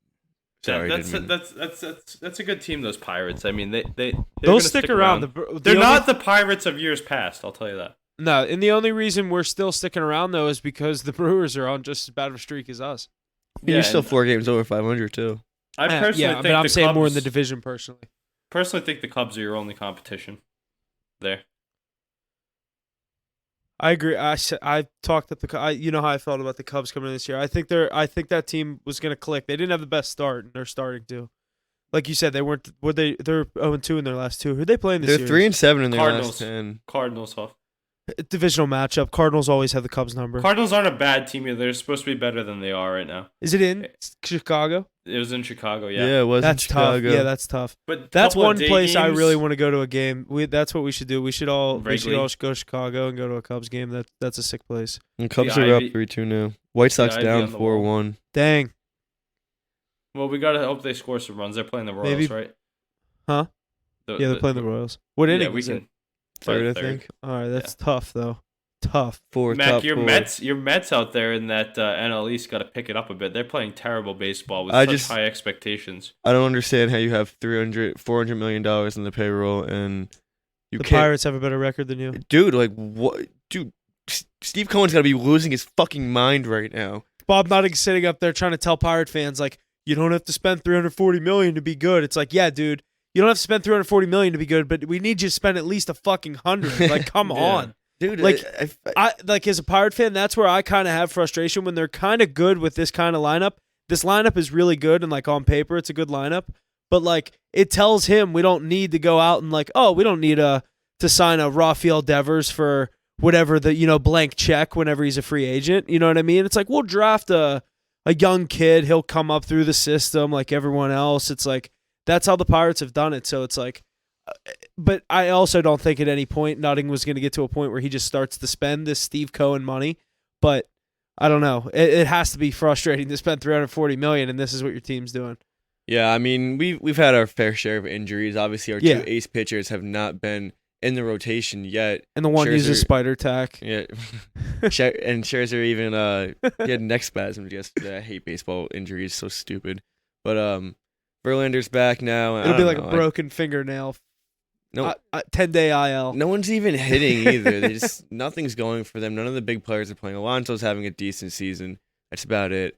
Sorry, that's a good team, those Pirates. I mean, they'll stick around. They're not the Pirates of years past, I'll tell you that. No, and the only reason we're still sticking around, though, is because the Brewers are on just as bad of a streak as us. Yeah, you're still 4 games over 500, too. I personally think but I'm saying Cubs, more in the division, personally. Personally think the Cubs are your only competition there. I agree. I talked at you know how I felt about the Cubs coming in this year. I think that team was going to click. They didn't have the best start, and they're starting to. Like you said, they're 0-2 in their last 2. Who'd they play in this year? They're 3-7 in their Cardinals. last 10. Cardinals, huh? Divisional matchup. Cardinals always have the Cubs number. Cardinals aren't a bad team either. They're supposed to be better than they are right now. Is it in Chicago? It was in Chicago, yeah. Yeah, it was That's in Chicago. tough. Yeah, that's tough. But that's one day place I games, really want to go to a game. That's what we should do. We should all go to Chicago and go to a Cubs game. That's a sick place. And Cubs are up 3-2 now. White Sox down 4-1. Dang. Well, we gotta hope they score some runs. They're playing the Royals, right? Huh? They're playing the Royals. What inning is it? Third, I think. All right, that's tough though. Tough. Mac, your Mets out there in that NL East got to pick it up a bit. They're playing terrible baseball with such high expectations. I don't understand how you have $400 million in the payroll and the Pirates have a better record than you. Dude, like what? Dude, Steve Cohen's got to be losing his fucking mind right now. Bob Nutting's sitting up there trying to tell Pirate fans like, you don't have to spend $340 million to be good. It's like, yeah, dude, you don't have to spend $340 million to be good, but we need you to spend at least $100. Like, come on. Dude, like I like as a Pirate fan, that's where I kind of have frustration when they're kind of good with this kind of lineup. This lineup is really good, and like on paper, it's a good lineup. But like it tells him we don't need to go out and like, oh, we don't need to sign a Rafael Devers for whatever the blank check whenever he's a free agent. You know what I mean? It's like we'll draft a young kid. He'll come up through the system like everyone else. It's like that's how the Pirates have done it. So it's like. But I also don't think at any point Nutting was going to get to a point where he just starts to spend this Steve Cohen money. but I don't know. It has to be frustrating to spend $340 million, and this is what your team's doing. Yeah, I mean, we've had our fair share of injuries. Obviously, our two ace pitchers have not been in the rotation yet. And the one uses spider tack. Yeah. And Scherzer even he had neck spasms yesterday. I hate baseball injuries, so stupid. But Verlander's back now. It'll be like a broken fingernail. No, 10-day IL. No one's even hitting either. Nothing's going for them. None of the big players are playing. Alonso's having a decent season. That's about it.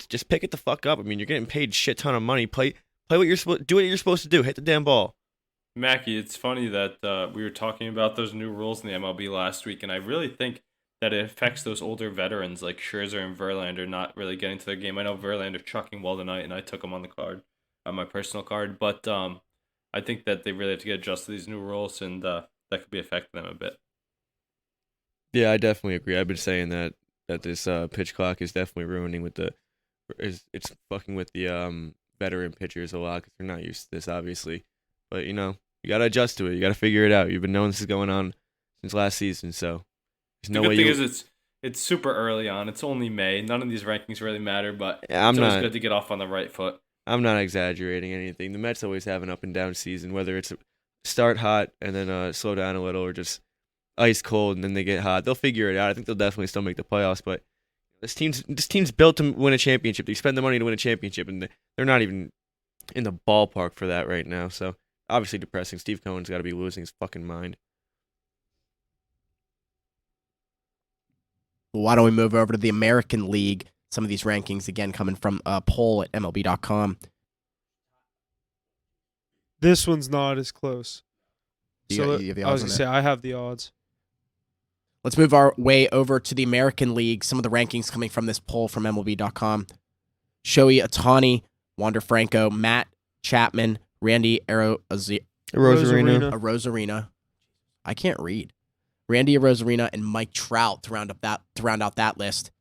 Just pick it the fuck up. I mean, you're getting paid shit ton of money. Play what you're supposed. Do what you're supposed to do. Hit the damn ball. Mackie, it's funny that we were talking about those new rules in the MLB last week, and I really think that it affects those older veterans like Scherzer and Verlander not really getting to their game. I know Verlander chucking well tonight, and I took him on the card, on my personal card, but I think that they really have to get adjusted to these new rules, and that could be affecting them a bit. Yeah, I definitely agree. I've been saying that this pitch clock is definitely ruining it's fucking with the veteran pitchers a lot because they're not used to this, obviously. But you gotta adjust to it. You gotta figure it out. You've been knowing this is going on since last season, so there's no way. The good thing is it's super early on. It's only May. None of these rankings really matter, but yeah, it's always good to get off on the right foot. I'm not exaggerating anything. The Mets always have an up and down season, whether it's start hot and then slow down a little, or just ice cold and then they get hot. They'll figure it out. I think they'll definitely still make the playoffs, but this team's built to win a championship. They spend the money to win a championship, and they're not even in the ballpark for that right now. So obviously depressing. Steve Cohen's got to be losing his fucking mind. Well, why don't we move over to the American League? Some of these rankings, again, coming from a poll at MLB.com. This one's not as close. You have the odds I was going to say, I have the odds. Let's move our way over to the American League. Some of the rankings coming from this poll from MLB.com. Shohei Ohtani, Wander Franco, Matt Chapman, Randy Arozarena. I can't read. Randy Arozarena and Mike Trout to round out that list.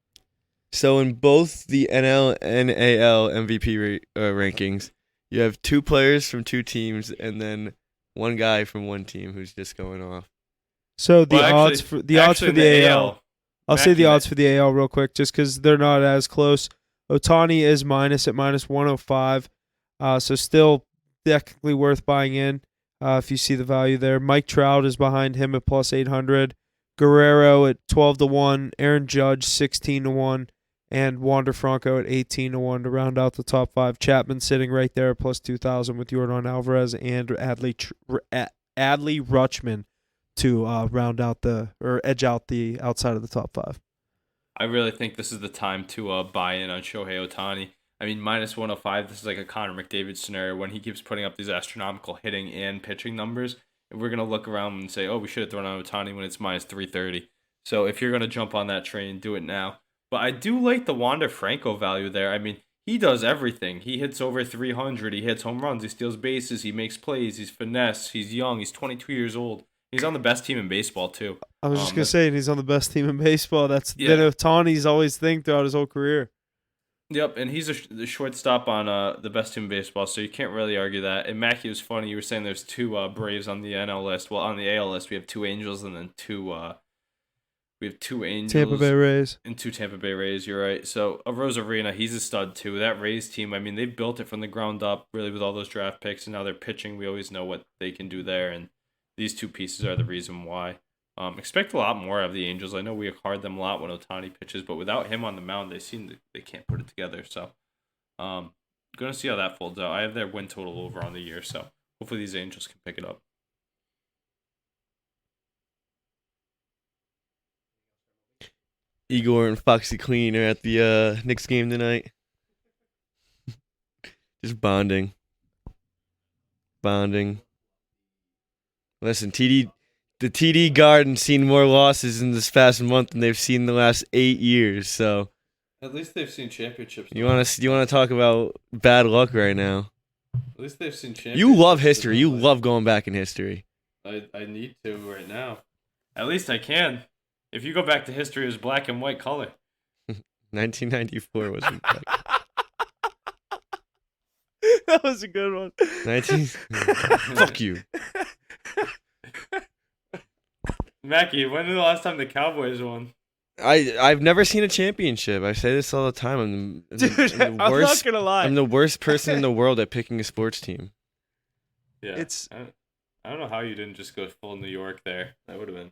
So in both the NL and AL MVP rankings, you have two players from two teams and then one guy from one team who's just going off. So odds for the AL. I'll say the odds for the AL real quick, just because they're not as close. Ohtani is minus at -105, so still technically worth buying in if you see the value there. Mike Trout is behind him at +800. Guerrero at 12-1. Aaron Judge 16-1. And Wander Franco at 18-1 to round out the top five. Chapman sitting right there at +2,000 with Yordan Alvarez and Adley Rutschman to round out edge out the outside of the top five. I really think this is the time to buy in on Shohei Ohtani. I mean, -105, this is like a Connor McDavid scenario when he keeps putting up these astronomical hitting and pitching numbers. And we're going to look around and say, oh, we should have thrown on Ohtani when it's -330. So if you're going to jump on that train, do it now. But I do like the Wander Franco value there. I mean, he does everything. He hits over 300. He hits home runs. He steals bases. He makes plays. He's finesse. He's young. He's 22 years old. He's on the best team in baseball, too. I was just going to say, he's on the best team in baseball. That's been Ohtani's always thing throughout his whole career. Yep, and he's the shortstop on the best team in baseball, so you can't really argue that. And Mackie, it was funny. You were saying there's two Braves on the NL list. Well, on the AL list, we have two Angels and then two Angels. Tampa Bay Rays. And two Tampa Bay Rays, you're right. So, Arozarena, he's a stud, too. That Rays team, I mean, they built it from the ground up, really, with all those draft picks, and now they're pitching. We always know what they can do there, and these two pieces are the reason why. Expect a lot more of the Angels. I know we card them a lot when Ohtani pitches, but without him on the mound, they can't put it together. So, going to see how that folds out. I have their win total over on the year, so hopefully these Angels can pick it up. Igor and Foxy Clean are at the Knicks game tonight. Just bonding. Listen, the TD Garden's seen more losses in this past month than they've seen in the last 8 years. So at least they've seen championships. You want to talk about bad luck right now? At least they've seen championships. You love history. You love going back in history. I need to right now. At least I can. If you go back to history, it was black and white color. 1994 was black. That was a good one. Fuck you. Mackie, when was the last time the Cowboys won? I've never seen a championship. I say this all the time. Dude, I'm not gonna lie. I'm the worst person in the world at picking a sports team. Yeah, I don't know how you didn't just go full New York there. That would have been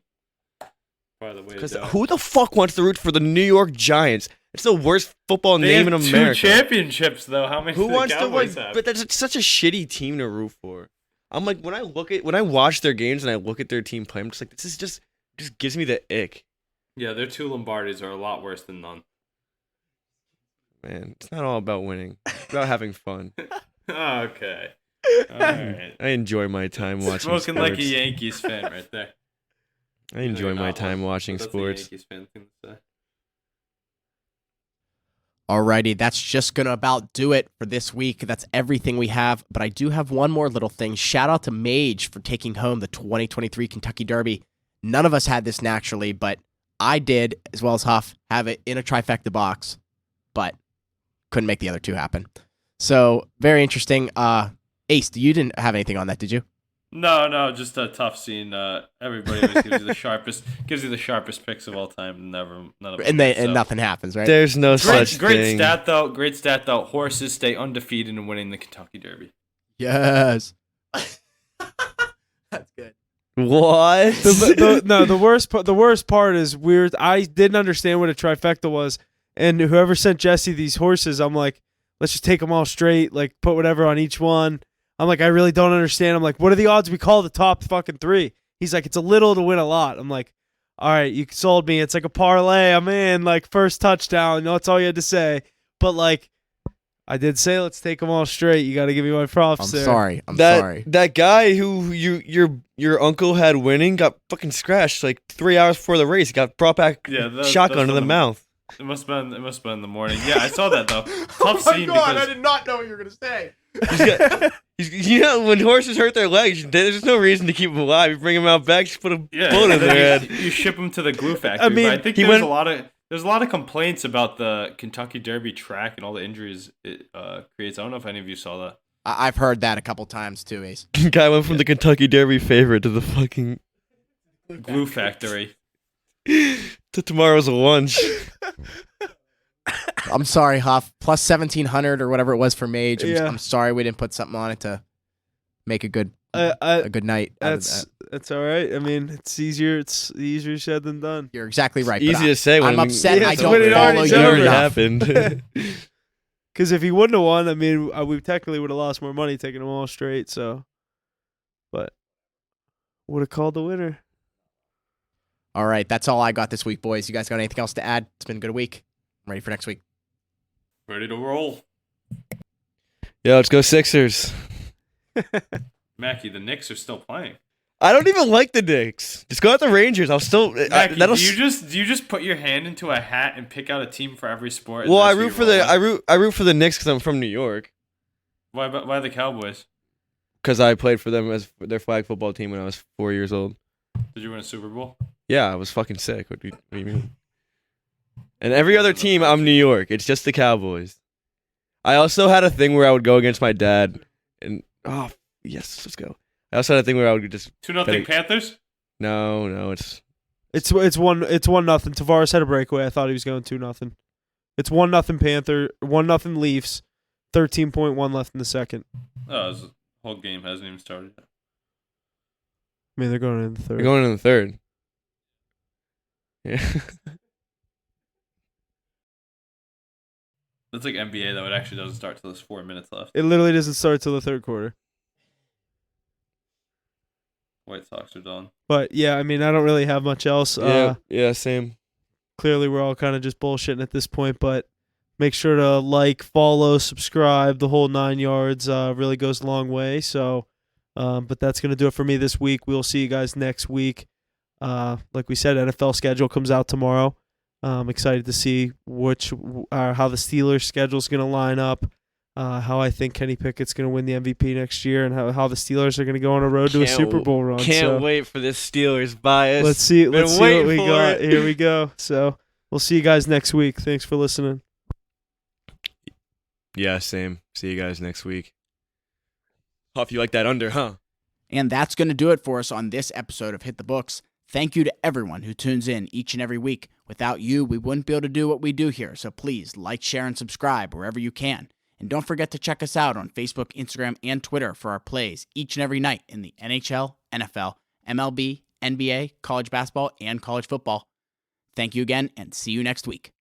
probably the way to Because do it. who the fuck wants to root for the New York Giants? It's the worst football They name in have America. 2 championships though. How many? Who do the wants to Cowboys like? have? But that's such a shitty team to root for. I'm like when I watch their games and I look at their team play, I'm just like, this is just gives me the ick. Yeah, their 2 Lombardis are a lot worse than none. Man, it's not all about winning. It's about having fun. Okay. All right. I enjoy my time watching Smoking sports. like a Yankees fan right there. I enjoy You're my not time one, watching but that's a sports. Yankees fan thing to say. Alrighty, that's just going to about do it for this week. That's everything we have, but I do have one more little thing. Shout out to Mage for taking home the 2023 Kentucky Derby. None of us had this naturally, but I did, as well as Huff, have it in a trifecta box, but couldn't make the other 2 happen. So, very interesting. Ace, you didn't have anything on that, did you? No, just a tough scene. Everybody always gives you the sharpest picks of all time. None of them. And nothing happens, right? There's no such Great thing. stat though. Horses stay undefeated in winning the Kentucky Derby. Yes. That's good. What? The worst part is weird. I didn't understand what a trifecta was, and whoever sent Jesse these horses, I'm like, let's just take them all straight, like put whatever on each one. I'm like, I really don't understand. I'm like, what are the odds we call the top fucking 3? He's like, it's a little to win a lot. I'm like, all right, you sold me. It's like a parlay. I'm in, like, first touchdown. That's all you had to say. But, like, I did say let's take them all straight. You got to give me my props there. I'm sorry. That guy who your uncle had winning got fucking scratched like 3 hours before the race. He got brought back shotgun to the mouth. It must have been in the morning. Yeah, I saw that though. Tough scene because I did not know what you were going to say. When horses hurt their legs, there's no reason to keep them alive. You bring them out back, just put a bullet in their head. You ship them to the glue factory. I mean, but I think there's a lot of complaints about the Kentucky Derby track and all the injuries it creates. I don't know if any of you saw that. I've heard that a couple times too, Ace. Guy went from the Kentucky Derby favorite to the fucking Glue factory. to tomorrow's lunch. I'm sorry, Huff. Plus 1,700 or whatever it was for Mage. I'm sorry we didn't put something on it to make a good night. That's all right. I mean, it's easier said than done. You're exactly right. Easy to say. I'm upset. I don't when it follow already you enough. happened. Because if he wouldn't have won, I mean, we technically would have lost more money taking them all straight. So, but would have called the winner. All right, that's all I got this week, boys. You guys got anything else to add? It's been a good week. I'm ready for next week. Ready to roll. Yeah, let's go Sixers. Mackie, the Knicks are still playing. I don't even like the Knicks. Just go at the Rangers. I'll still. Mackie, do you just put your hand into a hat and pick out a team for every sport? Well, I root for the Knicks because I'm from New York. Why the Cowboys? Because I played for them as their flag football team when I was 4 years old. Did you win a Super Bowl? Yeah, I was fucking sick. What do you mean? And every other team, I'm New York. It's just the Cowboys. I also had a thing where I would go against my dad, and yes, let's go. I also had a thing where I would just 2-0 Panthers. No, it's 1-0. Tavares had a breakaway. I thought he was going 2-0. It's 1-0 Panther, 1-0 Leafs. 13.1 left in the second. Oh, the whole game hasn't even started yet. I mean, they're going in the third. They're going in the third. Yeah. That's like NBA though. It actually doesn't start till there's 4 minutes left. It literally doesn't start till the third quarter. White Sox are done. But yeah, I mean, I don't really have much else. Yeah, same. Clearly, we're all kind of just bullshitting at this point, but make sure to like, follow, subscribe, the whole 9 yards. Really goes a long way. So, but that's going to do it for me this week. We'll see you guys next week. Like we said, NFL schedule comes out tomorrow. I'm excited to see how the Steelers schedule is going to line up, how I think Kenny Pickett's going to win the MVP next year, and how the Steelers are going to go on a road to a Super Bowl run. Can't wait for this Steelers bias. Let's see what we got. Here we go. So we'll see you guys next week. Thanks for listening. Yeah, same. See you guys next week. Huff, you like that under, huh? And that's going to do it for us on this episode of Hit the Books. Thank you to everyone who tunes in each and every week. Without you, we wouldn't be able to do what we do here, so please like, share, and subscribe wherever you can. And don't forget to check us out on Facebook, Instagram, and Twitter for our plays each and every night in the NHL, NFL, MLB, NBA, college basketball, and college football. Thank you again, and see you next week.